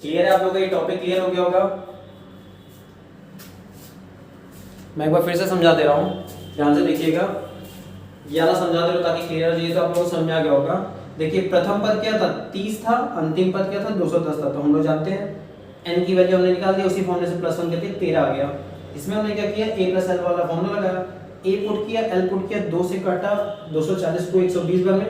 क्लियर है आप लोगों को, ये टॉपिक क्लियर हो गया होगा। मैं एक बार फिर से समझा दे रहा हूँ, ध्यान से देखिएगा, याद समझा दे रहा हूँ ताकि क्लियर हो जाए, तो आप लोगों को समझा गया होगा। देखिए प्रथम पद क्या था 30 था, अंतिम पद क्या था 210 था, तो हम लोग जानते हैं n की वैल्यू हमने निकाल दी, उसी फॉर्मूले से प्लस 1 करके 13 आ गया। इसमें हमने क्या किया, a प्लस l वाला फॉर्मूला लगाया, a पुट किया l पुट किया, 2 से काटा 240 को 120 बार में,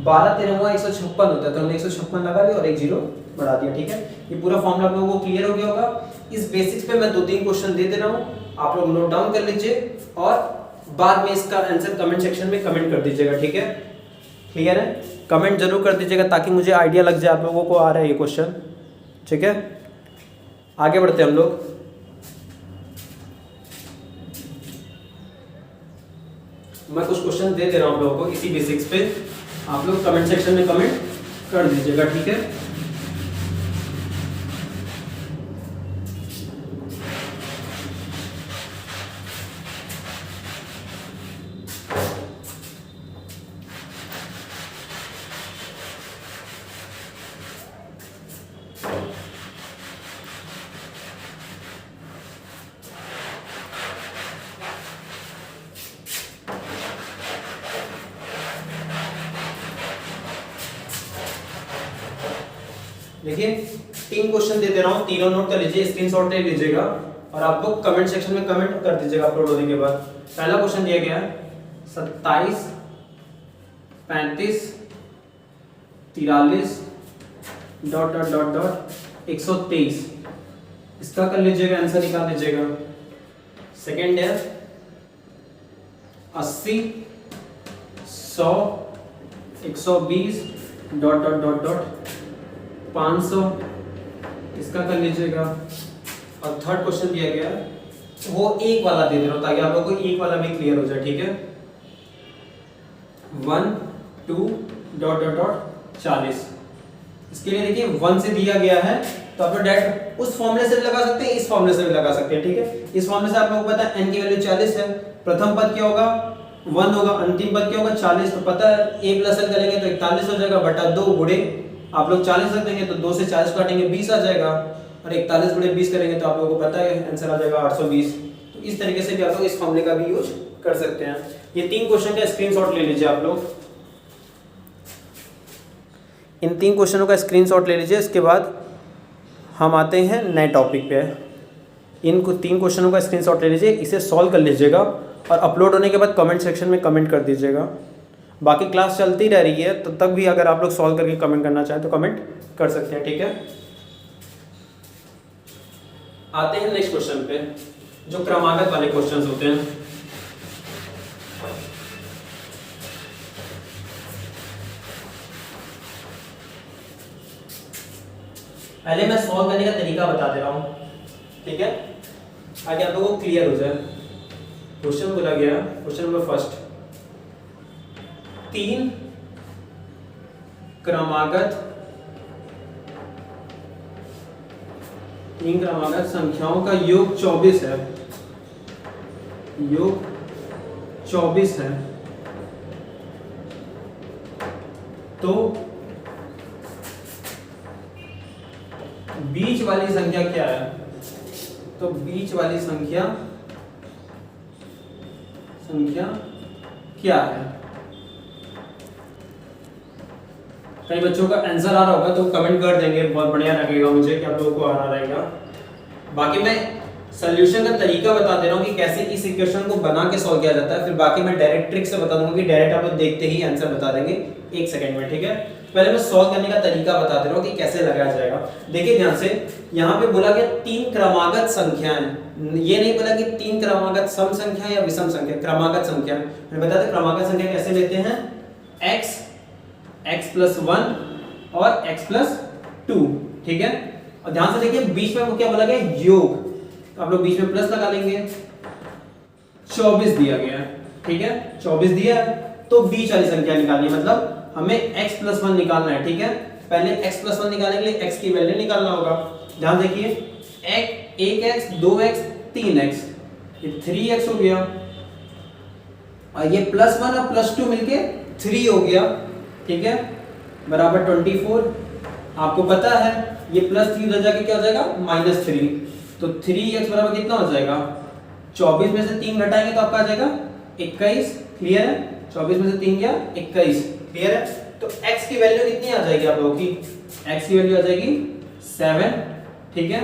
12 13वां 156 होता है, तो हमने 156 लगा लिया और एक जीरो बढ़ा दिया, ठीक है। ये पूरा फॉर्मूला आप लोगों को क्लियर हो गया होगा। इस बेसिक्स पे मैं 2-3 क्वेश्चन दे दे रहा हूँ, आप लोग नोट डाउन कर लीजिए और बाद में इसका आंसर कमेंट सेक्शन में कमेंट कर दीजिएगा, ठीक है, क्लियर है, कमेंट जरूर कर दीजिएगा ताकि मुझे आइडिया लग जाए आप लोगों को आ रहा है ये क्वेश्चन, ठीक है। आगे बढ़ते हैं हम लोग। मैं कुछ क्वेश्चन दे दे रहा हूँ आप लोगों को इसी बेसिक्स पे, आप लोग कमेंट सेक्शन में कमेंट कर दीजिएगा, ठीक है। देखिए 3 क्वेश्चन दे दे रहा हूँ, तीनों नोट कर लीजिए, स्क्रीनशॉट ले लीजिएगा और आप लोग कमेंट सेक्शन में कमेंट कर दीजिएगा अपलोड होने के बाद। पहला क्वेश्चन दिया गया है 27 35 43 डॉट डॉट डॉट डॉट 123, इसका कर लीजिएगा, आंसर निकाल लीजिएगा। सेकेंड है 80 100 120 डॉट डॉट डॉट डॉट 500, इसका कर लीजिएगा। और थर्ड क्वेश्चन दिया गया वो एक वाला दे दे रहा हूं ताकि आप लोगों को एक वाला भी क्लियर हो जाए, ठीक है। 1 2 डॉट डॉट डॉट 40, इसके लिए देखिए 1 से दिया गया है तो आप लोग डायरेक्ट उस फॉर्मूले से भी लगा सकते हैं, इस फॉर्मूले से भी लगा सकते हैं, ठीक है। इस फॉर्मूले से आप लोगों को पता है n की वैल्यू 40 है, प्रथम पद क्या होगा 1 होगा, अंतिम पद क्या होगा 40, तो पता है a प्लस l करेंगे तो 41 हो जाएगा बटा 2 गुणे आप लोग 40 रख देंगे तो 2 से 40 काटेंगे 20 आ जाएगा, और 41 गुणे 20 करेंगे तो आप लोगों को पता है आंसर आ जाएगा 820। तो इस तरीके से भी आप लोग इस फॉर्मूले का भी यूज कर सकते हैं। ये 3 क्वेश्चन का स्क्रीनशॉट ले लीजिए आप लोग, इन 3 क्वेश्चनों का स्क्रीनशॉट ले लीजिए। इसके बाद हम आते हैं नए टॉपिक पे। इन 3 क्वेश्चनों का स्क्रीनशॉट ले लीजिए, इसे सॉल्व कर लीजिएगा और अपलोड होने के बाद कमेंट सेक्शन में कमेंट कर दीजिएगा। बाकी क्लास चलती रह रही है, तो तब भी अगर आप लोग सॉल्व करके कमेंट करना चाहें तो कमेंट कर सकते हैं, ठीक है। आते हैं नेक्स्ट क्वेश्चन पे, जो क्रमागत वाले क्वेश्चंस होते हैं। पहले मैं सॉल्व करने का तरीका बता दे रहा हूं, ठीक है, आगे आप लोगों को क्लियर हो जाए। क्वेश्चन बोला गया, क्वेश्चन नंबर फर्स्ट, 3 क्रमागत संख्याओं का योग 24 है, योग 24 है, तो बीच वाली संख्या क्या है? तो बीच वाली संख्या क्या है? कई बच्चों का आंसर आ रहा होगा तो कमेंट कर देंगे, बहुत बढ़िया लगेगा मुझे कि आप लोगों को आ रहा रहेगा। बाकी मैं सॉल्यूशन का तरीका बता दे रहा हूँ कि कैसे इस इक्वेशन को बना के सॉल्व किया जाता है, फिर बाकी मैं डायरेक्ट ट्रिक से बता दूंगा कि डायरेक्ट आप लोग देखते ही आंसर बता देंगे 1 सेकंड में, ठीक है। पहले मैं सॉल्व करने का तरीका बता दे रहा हूँ कि कैसे लगाया जाएगा। देखिए ध्यान से, यहाँ पे बोला गया 3 क्रमागत संख्याएं, ये नहीं बोला कि 3 क्रमागत सम संख्या या विषम संख्या, क्रमागत संख्या। मैं बताते क्रमागत संख्या कैसे लेते हैं, x + 1 और x + 2, ठीक है। और ध्यान से देखिए बीच में वो क्या बोला गया, योग, तो आप लोग बीच में प्लस लगा लेंगे। 24 दिया गया है, ठीक है, 24 दिया है, तो बीच वाली संख्या निकालनी है, मतलब हमें x + 1 निकालना है, ठीक है। पहले x + 1 निकालने के लिए x की वैल्यू निकालना होगा। ध्यान देखिए, 1x 2x 3x, ये 3x हो गया, और ये +1 और +2 मिलके 3 हो गया, ठीक है, बराबर 24। आपको पता है ये +3 उधर जाके क्या हो जाएगा, -3, तो 3x बराबर कितना हो जाएगा, 24 में से 3 घटाएंगे तो आपका आ जाएगा 21, क्लियर है। 24 में से 3 गया 21, क्लियर है। तो x की वैल्यू कितनी आ जाएगी आप लोगों की, x की वैल्यू आ जाएगी 7, ठीक है,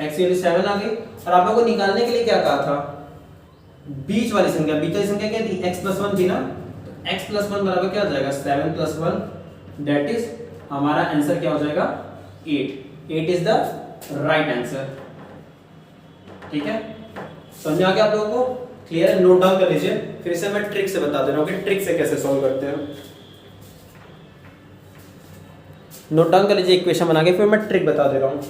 x की वैल्यू 7 आ गई। और आप लोगों को निकालने के लिए क्या कहा था, बीच वाली संख्या, बीच वाली संख्या क्या थी, x + 1 थी ना, तो x + 1 बराबर क्या हो जाएगा, 7 + 1, दैट इज हमारा आंसर क्या हो जाएगा, 8 इज द राइट आंसर, ठीक है। समझ आ गया आप लोगों को, क्लियर है। नोट डाउन कर लीजिए, फिर से मैं ट्रिक से बता दे रहा हूं कि ट्रिक से कैसे सॉल्व करते हैं। नोट डाउन कर लीजिए इक्वेशन बना के, फिर मैं ट्रिक बता दे रहा हूं।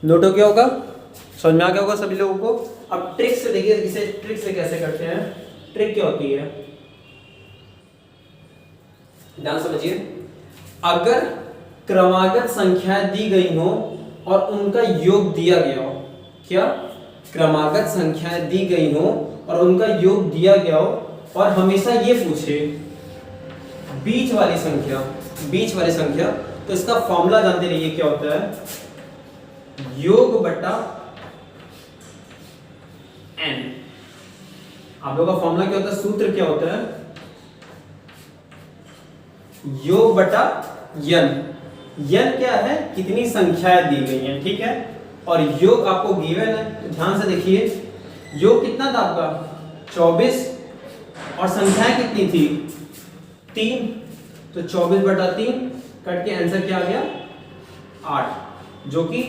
नोट हो गया होगा, समझ में आ गया होगा सभी लोगों को। अब ट्रिक से देखिए, इसे ट्रिक से कैसे करते हैं। ट्रिक क्या होती है, ध्यान समझिए। अगर क्रमागत संख्याएं दी गई हो और उनका योग दिया गया हो, क्या, क्रमागत संख्याएं दी गई हो और उनका योग दिया गया हो, और हमेशा ये पूछे बीच वाली संख्या, तो इसका फॉर्मूला जानते रहिए क्या होता है, योग बटा n। आप लोगों का फॉर्मूला क्या होता है, सूत्र क्या होता है, योग बटा n। n क्या है, कितनी संख्याएं दी गई हैं, ठीक है, और योग आपको गिवन है। तो ध्यान से देखिए, योग कितना था आपका 24, और संख्याएं कितनी थी 3, तो 24 बटा 3 कट के आंसर क्या आ गया 8, जो कि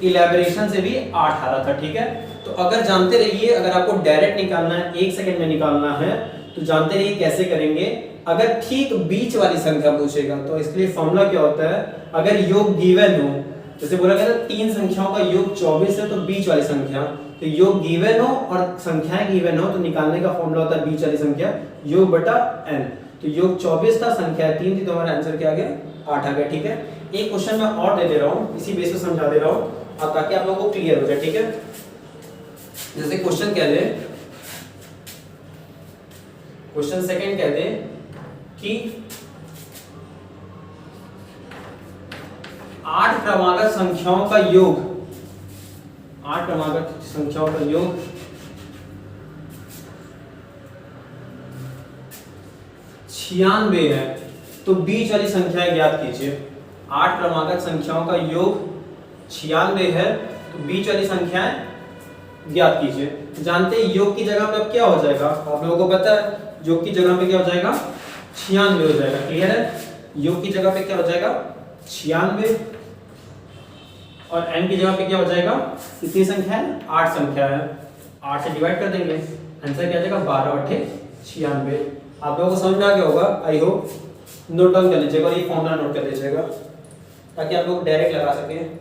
इलेबरेशन से भी 8 आ रहा था, ठीक है। तो अगर जानते रहिए, अगर आपको डायरेक्ट निकालना है, 1 सेकंड में निकालना है, तो जानते रहिए कैसे करेंगे। अगर ठीक बीच वाली संख्या पूछेगा तो इसके लिए फॉर्मूला क्या होता है, अगर योग गिवन हो, जैसे बोला गया था 3 संख्याओं का योग 24 है, तो बीच वाली संख्या, तो योग गिवन हो और संख्याएं गिवन हो, तो निकालने का फॉर्मूला होता है बीच वाली संख्या, योग बटा n। तो योग 24 था, संख्या 3 थी, तो हमारा आंसर क्या आ गया 8 आ गया, ठीक है। एक क्वेश्चन मैं और दे रहा हूँ, इसी बेस पे समझा दे रहा हूँ। अब ताकि आप लोगों को क्लियर हो जाए, ठीक है। जैसे क्वेश्चन कह दे, क्वेश्चन सेकंड कह दे कि 8 क्रमागत संख्याओं का योग, 8 क्रमागत संख्याओं का योग 96 है, तो बीच वाली संख्याएं ज्ञात कीजिए। 8 क्रमागत संख्याओं का योग 96 है, तो बीच वाली संख्याएं ज्ञात कीजिए। जानते हैं योग की जगह पे अब क्या हो जाएगा, आप लोगों को पता है योग की जगह पे क्या हो जाएगा, 96 हो जाएगा। क्लियर है, योग की जगह पे क्या हो जाएगा 96, और n की जगह पे क्या हो जाएगा, कितनी संख्या है, 8 संख्या है, 8 से डिवाइड कर देंगे, आंसर क्या आ जाएगा 12 8 96। आप लोगों को समझ में आ गया होगा, आई होप। नोट डाउन कर लीजिएगा और ये फॉर्मूला नोट कर लीजिएगा ताकि आप लोग डायरेक्ट लगा सकें।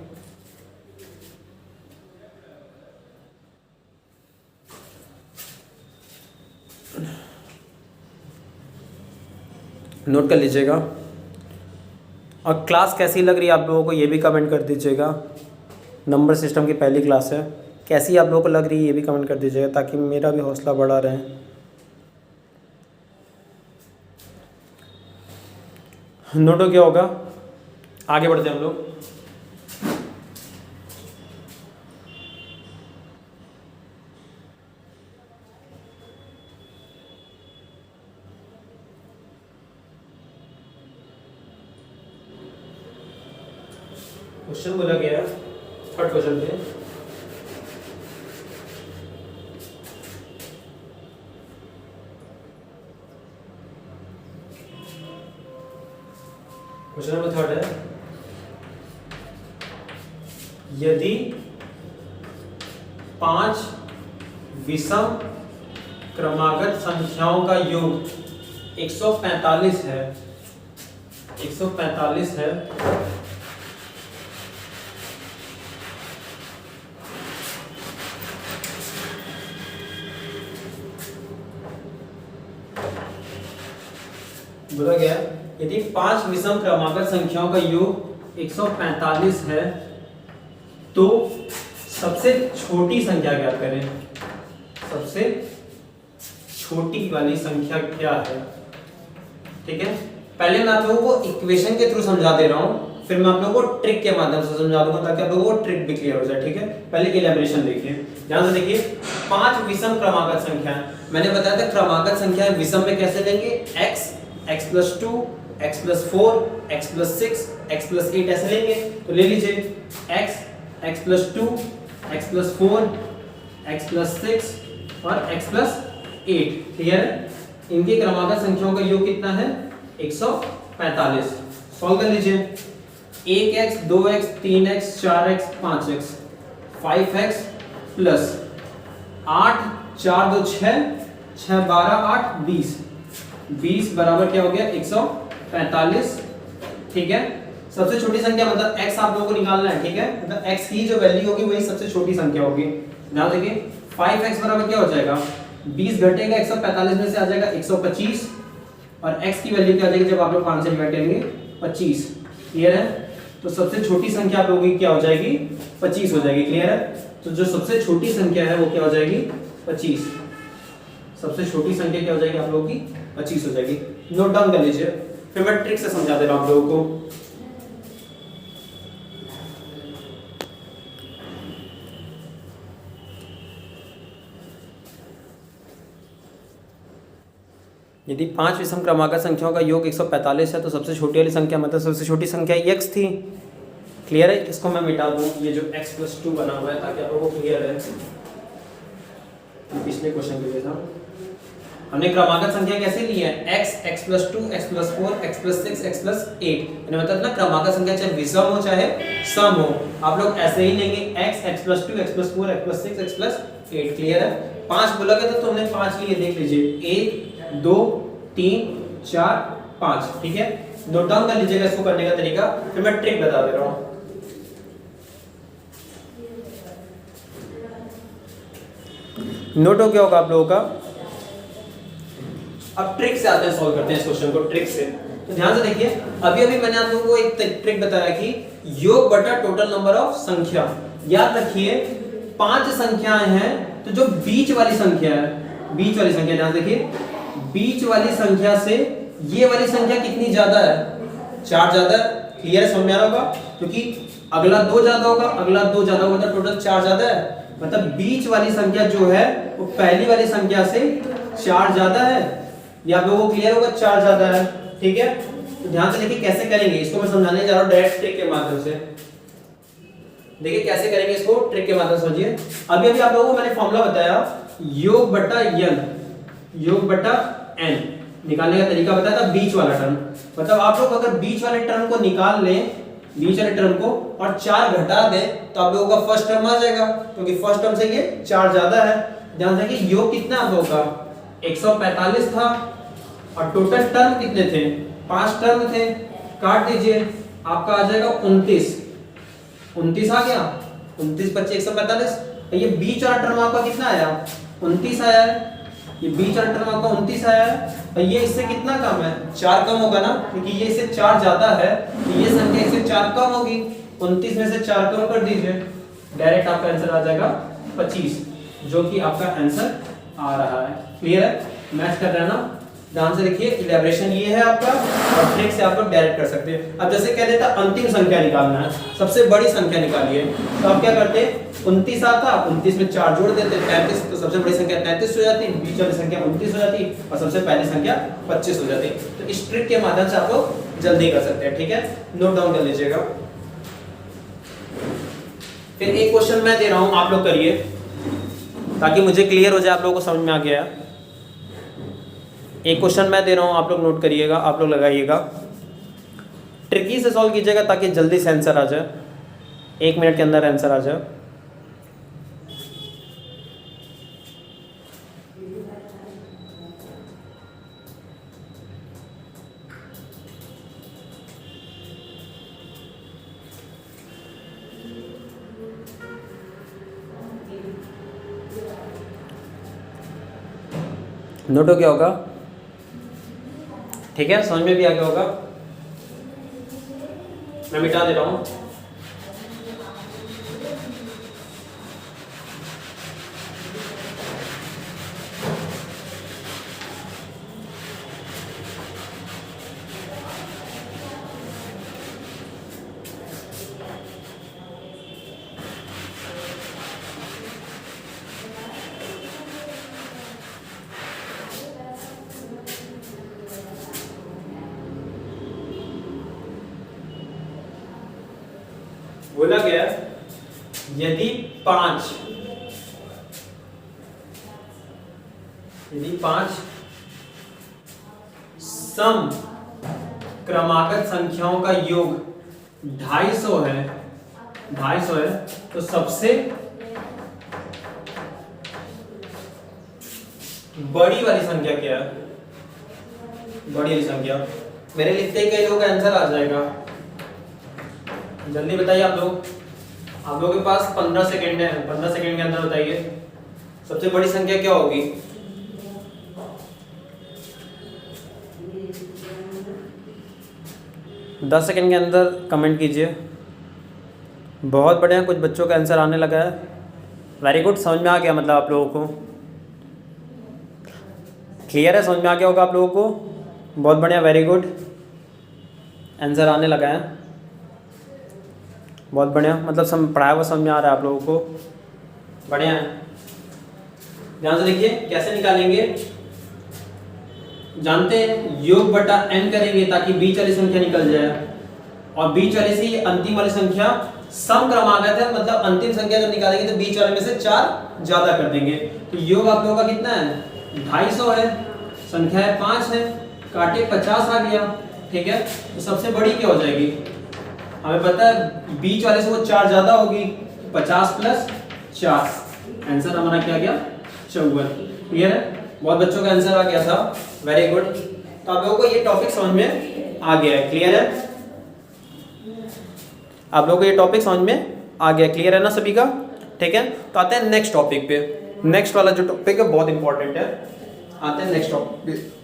नोट कर लीजिएगा, और क्लास कैसी लग रही है आप लोगों को ये भी कमेंट कर दीजिएगा। नंबर सिस्टम की पहली क्लास है, कैसी आप लोगों को लग रही है ये भी कमेंट कर दीजिएगा ताकि मेरा भी हौसला बढ़ा रहे। नोट हो गया होगा, आगे बढ़ते हैं हम लोग। क्वेश्चन बोला गया है थर्ड क्वेश्चन पे, क्वेश्चन नंबर थर्ड है, यदि 5 विषम क्रमागत संख्याओं का योग 145 है, 145 है, बोला गया यदि 5 विषम क्रमागत संख्याओं का योग 145 है तो सबसे छोटी संख्या ज्ञात करें। सबसे छोटी वाली संख्या क्या है, ठीक है। पहले मैं आप लोगों को इक्वेशन के थ्रू समझा दे रहा हूं, फिर मैं आप लोगों को ट्रिक के माध्यम से समझा दूंगा ताकि आप लोगों को ट्रिक भी क्लियर हो जाए, ठीक है। पहले इलैबोरेशन देखिए, ध्यान से देखिए। 5 विषम क्रमागत संख्या, मैंने बताया था क्रमागत संख्याएं विषम में कैसे लेंगे, x x+2 x+4 x+6 x+8 ऐसे लेंगे। तो ले लीजिए x x+2 x+4 x+6 और x+8, क्लियर है। इनकी क्रमागत संख्याओं का योग कितना है 145। सॉल्व कर लीजिए, 1x 2x 3x 4x 5x 5x plus 8 4 2 6 6 12 8 20 20 बराबर क्या हो गया 145, ठीक है। सबसे छोटी संख्या मतलब x आप लोगों को निकालना है, ठीक है। मतलब x की जो वैल्यू होगी वही सबसे छोटी संख्या होगी। ध्यान देखिए 5x बराबर क्या हो जाएगा 20 घटेगा 145 में से आ जाएगा 125, और x की वैल्यू क्या आ जाएगी जब आप लोग 5 से डिवाइड करेंगे 25, क्लियर है। तो सबसे छोटी संख्या आप लोगों की क्या हो जाएगी 25 हो जाएगी, क्लियर है। तो जो सबसे छोटी संख्या है वो क्या हो जाएगी 25, सबसे छोटी संख्या क्या हो जाएगी आप लोगों की 25 हो जाएगी। नोट डाउन कर लीजिए, फिर मैं ट्रिक से समझा दे रहा हूं आप लोगों को। यदि 5 विषम क्रमागत संख्याओं का योग 145 है तो सबसे छोटी वाली संख्या मतलब सबसे छोटी संख्या x थी, क्लियर है। इसको मैं मिटा दूं, ये जो x+2 बना हुआ है ताकि आप लोगों को क्लियर है। पिछले क्वेश्चन के लिए था, हमने क्रमागत संख्या कैसे ली है x x+2 x+4 x+6 x+8, यानी मतलब ना क्रमागत संख्या चाहे विषम हो चाहे सम हो, आप लोग ऐसे ही लेंगे x x+2 x+4 x+6 x+8, clear है। 5 बोला गया था तो हमने 5 लिए, देख लीजिए 1 2 3 4 5, ठीक है। नोट डाउन कर लीजिएगा इसको करने का तरीका, फिर मैं ट्रिक बता दे रहा हूं। नोट हो गया होगा आप लोगों का। अब ट्रिक से आते हैं, सॉल्व करते हैं इस क्वेश्चन को ट्रिक से। तो ध्यान से देखिए, अभी अभी मैंने आप लोगों को एक ट्रिक बताया कि योग बटा टोटल नंबर ऑफ संख्या, याद रखिए 5 संख्याएं हैं, तो जो बीच वाली संख्या है, बीच वाली संख्या ध्यान देखिए, बीच वाली संख्या से ये वाली संख्या कितनी ज्यादा है, 4 ज्यादा है। क्लियर है, समझ में आ रहा होगा, क्योंकि अगला 2 ज्यादा होगा, अगला 2 ज्यादा होगा, तो टोटल 4 ज्यादा है, मतलब बीच वाली संख्या जो है वो पहली वाली संख्या से 4 ज्यादा है। ये आप लोगों को क्लियर होगा, 4 ज्यादा है। ठीक है, तो ध्यान से देखिए कैसे करेंगे इसको, मैं समझाने जा रहा हूँ डायरेक्ट ट्रिक के माध्यम से। देखिए कैसे करेंगे इसको, ट्रिक के माध्यम से समझिए। अभी अभी आप लोगों को मैंने फॉर्मूला बताया, योग बटा n, योग बटा n निकालने का तरीका बताया था, बीच वाला टर्म। मतलब आप लोग अगर बीच वाले टर्म को निकाल लें, बीच वाले टर्म को, और 4 घटा दें, तो आप लोगों का फर्स्ट टर्म आ जाएगा, क्योंकि फर्स्ट टर्म से ये 4 ज्यादा है। ध्यान रखिए योग कितना आप लोगों का 145 था, और टोटल टर्म कितने थे, 5 टर्म थे। काट दीजिए, आपका आ जाएगा 29, 29 आ गया, 29 25 145। ये बीच वाला टर्म आपका कितना आया, 29 आया है। ये बीच वाला टर्म आपका 29 आया है, और ये इससे कितना कम है, 4 कम होगा ना, क्योंकि ये इससे 4 ज्यादा है, तो ये संख्या इससे 4 कम होगी। 29 में से 4 कम कर दीजिए, डायरेक्ट आपका आंसर आ जाएगा 25, जो कि आपका आंसर आ रहा है। क्लियर है, मैच कर रहे हैं ना। ध्यान से देखिए, इलेबोरेशन ये है आपका, और ट्रिक से आप लोग डायरेक्ट कर सकते हैं। अब जैसे कह देता अंतिम संख्या निकालना है, सबसे बड़ी संख्या निकालिए, तो आप क्या करते, 29 आता, 29 में 4 जोड़ देते 33, तो सबसे बड़ी संख्या 33 हो जाती, बीच वाली संख्या 29 हो जाती, और सबसे पहली संख्या 25 हो जाती। तो इस ट्रिक के माध्यम से आप लोग जल्दी कर सकते हैं। ठीक है, नोट डाउन कर लीजिएगा। फिर एक क्वेश्चन मैं दे रहा हूं, आप लोग करिए, ताकि मुझे क्लियर हो जाए, आप लोगों को समझ में आ गया। एक क्वेश्चन मैं दे रहा हूं, आप लोग नोट करिएगा, आप लोग लगाइएगा, ट्रिकी से सॉल्व कीजिएगा ताकि जल्दी से आंसर आ जाए, 1 मिनट के अंदर आंसर आ जाए। नोट हो गया होगा, ठीक है, समझ में भी आ गया होगा। मैं मिटा दे रहा हूं। बोला गया यदि 5 सम क्रमागत संख्याओं का योग 250 है, 250 है, तो सबसे बड़ी वाली संख्या क्या है, बड़ी वाली संख्या। मेरे लिखते ही कई लोगों का आंसर आ जाएगा, जल्दी बताइए आप लोगों के पास 15 सेकंड है, 15 सेकंड के अंदर बताइए सबसे बड़ी संख्या क्या होगी। दस सेकंड के अंदर कमेंट कीजिए। बहुत बढ़िया, कुछ बच्चों का आंसर आने लगा है, वेरी गुड, समझ में आ गया, मतलब आप लोगों को क्लियर है, समझ में आ गया होगा आप लोगों को, बहुत बढ़िया, वेरी गुड, आंसर आने लगा है, बहुत बढ़िया, मतलब पढ़ाया हुआ समझ में आ रहा है आप लोगों को, बढ़िया है। ध्यान से देखिए कैसे निकालेंगे, जानते हैं योग बटा n करेंगे ताकि बीच वाली संख्या निकल जाए, और बीच वाले से ये अंतिम वाली संख्या सम क्रमागत है, मतलब अंतिम संख्या जब निकालेंगे तो बीच वाले में से 4 ज्यादा कर देंगे। तो योग आप लोगों का कितना है, 250 है, संख्या है 5 है, काटे 50 आ गया, ठीक है। तो सबसे बड़ी क्या हो जाएगी, हमें पता है बीच वाले से वो 4 ज्यादा होगी, 50 प्लस 4, आंसर हमारा क्या गया, 54। क्लियर है, बहुत बच्चों का आंसर आ गया था, वेरी गुड। तो आप लोगों को ये टॉपिक समझ में आ गया है, क्लियर है, आप लोगों को ये टॉपिक समझ में आ गया, क्लियर है ना सभी का, ठीक है। तो आते हैं नेक्स्ट टॉपिक पे, नेक्स्ट वाला जो टॉपिक है बहुत इंपॉर्टेंट है, आते हैं नेक्स्ट टॉपिक पे।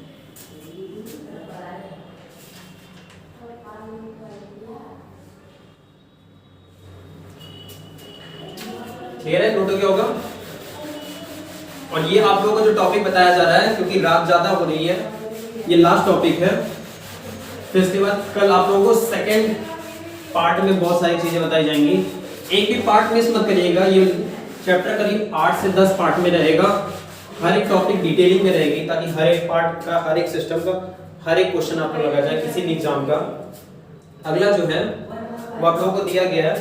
क्लियर है? नोट हो गया होगा। और ये आप लोगों को जो टॉपिक बताया जा रहा है, क्योंकि रात ज्यादा हो रही है, ये लास्ट टॉपिक है। फिर इसके बाद कल आप लोगों को सेकंड पार्ट में बहुत सारी चीजें बताई जाएंगी। एक भी पार्ट मिस मत करिएगा। ये चैप्टर करीब 8 से 10 पार्ट में रहेगा। हर एक टॉपिक डिटेलिंग में रहेगी, ताकि हर एक पार्ट का, हर एक सिस्टम का, हर एक क्वेश्चन आपको लगा जाए किसी भी एग्जाम का। अगला जो है वो आप लोगों को दिया गया है,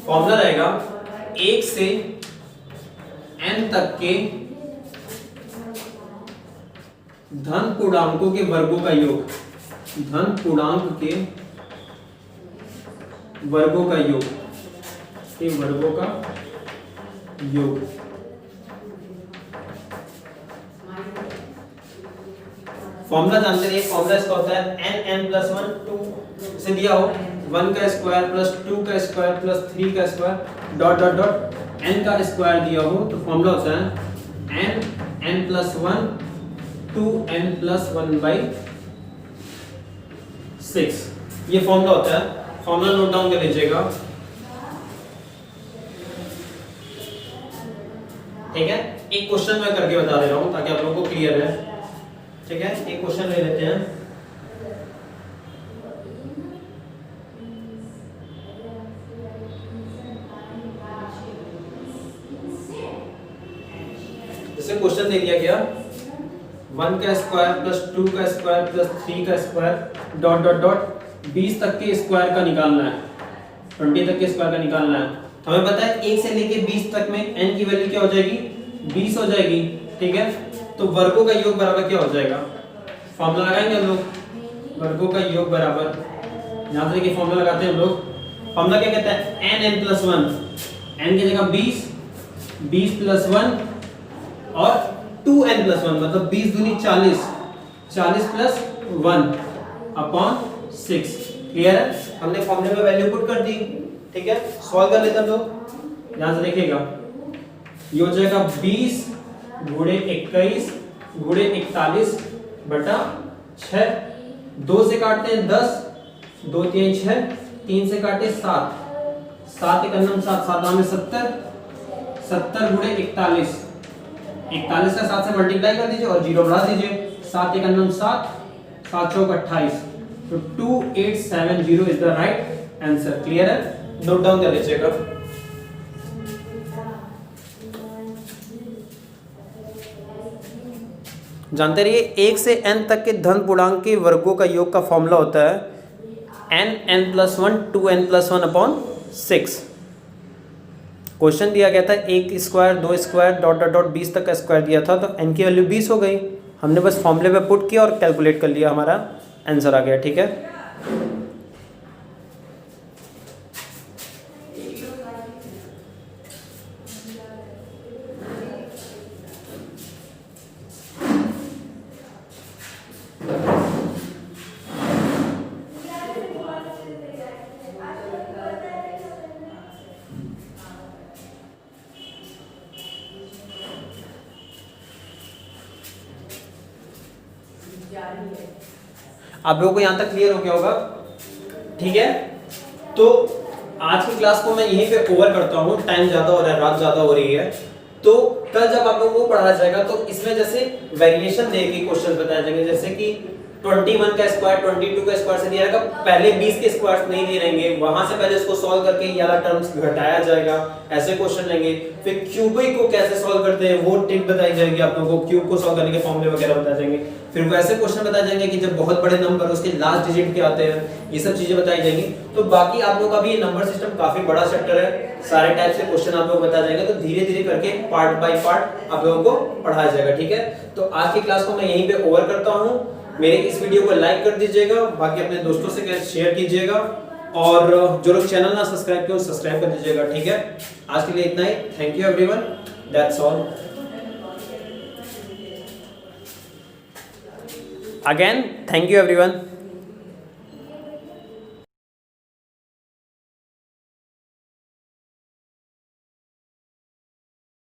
फॉर्मूला रहेगा 1 से n तक के धन पूर्णांकों के वर्गों का योग। धन पूर्णांक के वर्गों का योग, के वर्गों का योग। फॉर्मूला जानते रहिए। फॉर्मूला इसका होता है n+1 2 से दिया हो 1 का स्क्वायर प्लस 2 का स्क्वायर प्लस 3 का square dot dot dot n का स्क्वायर दिया हो, तो फॉर्मूला होता है n+1 2n+1/6। ये फॉर्मूला होता है। फॉर्मूला नोट डाउन कर लीजिएगा, ठीक है? एक क्वेश्चन मैं करके बता दे रहा हूं ताकि आप लोगों को क्लियर है, ठीक है? एक क्वेश्चन ले लेते हैं। जैसे क्वेश्चन दे दिया गया 1 का स्क्वायर प्लस 2 का स्क्वायर प्लस 3 का स्क्वायर डॉट डॉट डॉट 20 तक के स्क्वायर का निकालना है, 20 तक के स्क्वायर का निकालना है। हमें पता है 1 से लेके 20 तक में n की वैल्यू क्या हो जाएगी? 20 हो जाएगी, ठीक है? तो वर्गों का योग बराबर क्या हो जाएगा? फॉर्मूला लगाएंगे हम लोग। वर्गों का योग बराबर, यहां से लेके फॉर्मूला लगाते हैं हम लोग। फॉर्मूला क्या कहता है? n+1, n की जगह 20, 20 + 1 और 2n+1, मतलब 20 दूनी 40, 40 + 1/6। क्लियर है? हमने फॉर्मूले में वैल्यू पुट कर दी, ठीक है? सॉल्व कर लेते हैं हम लोग। यहां से देखिएगा, ये हो जाएगा 20 × 21 × 41/6। 2 से काटते हैं 10, 2 3 6, 3 से काटे 7, 7 × 7, 7 में 70, 70 × 41, 41 का 7 से मल्टीप्लाई कर दीजिए और 0 बढ़ा दीजिए। 7 × 7, 7 चौक 28, तो 2870 is the right answer. Clear है? नोट डाउन कर लीजिएगा। जानते रहिए 1 से n तक के धन पूर्णांक के वर्गों का योग का फॉर्मूला होता है n+1 2n+1/6। क्वेश्चन दिया गया था 1 square 2 square dot dot dot 20 तक का स्क्वायर दिया था, तो n की वैल्यू 20 हो गई। हमने बस फॉर्मूले पे पुट किया और कैलकुलेट कर लिया, हमारा आंसर आ गया, ठीक है? आप लोगों को यहाँ तक क्लियर हो गया होगा, ठीक है? तो आज की क्लास को मैं यहीं पे ओवर करता हूँ। टाइम ज्यादा हो रहा है, रात ज्यादा हो रही है। तो कल जब आप लोगों को पढ़ाया जाएगा तो इसमें जैसे वेरिएशन देके क्वेश्चन बताए जाएंगे, जैसे कि 21 का स्क्वायर 22 का स्क्वायर से दिया जाएगा, पहले 20 के स्क्वायर नहीं दिए रहेंगे, वहां से पहले इसको सॉल्व करके ये वाला टर्म्स घटाया जाएगा, ऐसे क्वेश्चन लेंगे। फिर क्यूबिक को कैसे सॉल्व करते हैं वो टिप बताई जाएगी आप लोगों को, क्यूब को सॉल्व करने के फॉर्मूले वगैरह बताए जाएंगे। फिर वैसे क्वेश्चन बताए जाएंगे कि जब बहुत बड़े नंबर उसके लास्ट डिजिट के आते हैं, ये सब चीजें बताई जाएंगी। तो बाकी आप लोगों का भी ये नंबर सिस्टम काफी बड़ा चैप्टर है, सारे टाइप से क्वेश्चन आप लोग बताए जाएंगे। तो धीरे धीरे करके पार्ट बाय पार्ट आप लोगों को पढ़ाया जाएगा, ठीक है? तो आज की क्लास को मैं यहीं पे ओवर करता हूँ। मेरे इस वीडियो को लाइक कर दीजिएगा, बाकी अपने दोस्तों से शेयर कीजिएगा, और जो लोग चैनल ना सब्सक्राइब किए सब्सक्राइब कर दीजिएगा, ठीक है? आज के लिए इतना ही। Thank you everyone, that's all. Again thank you everyone.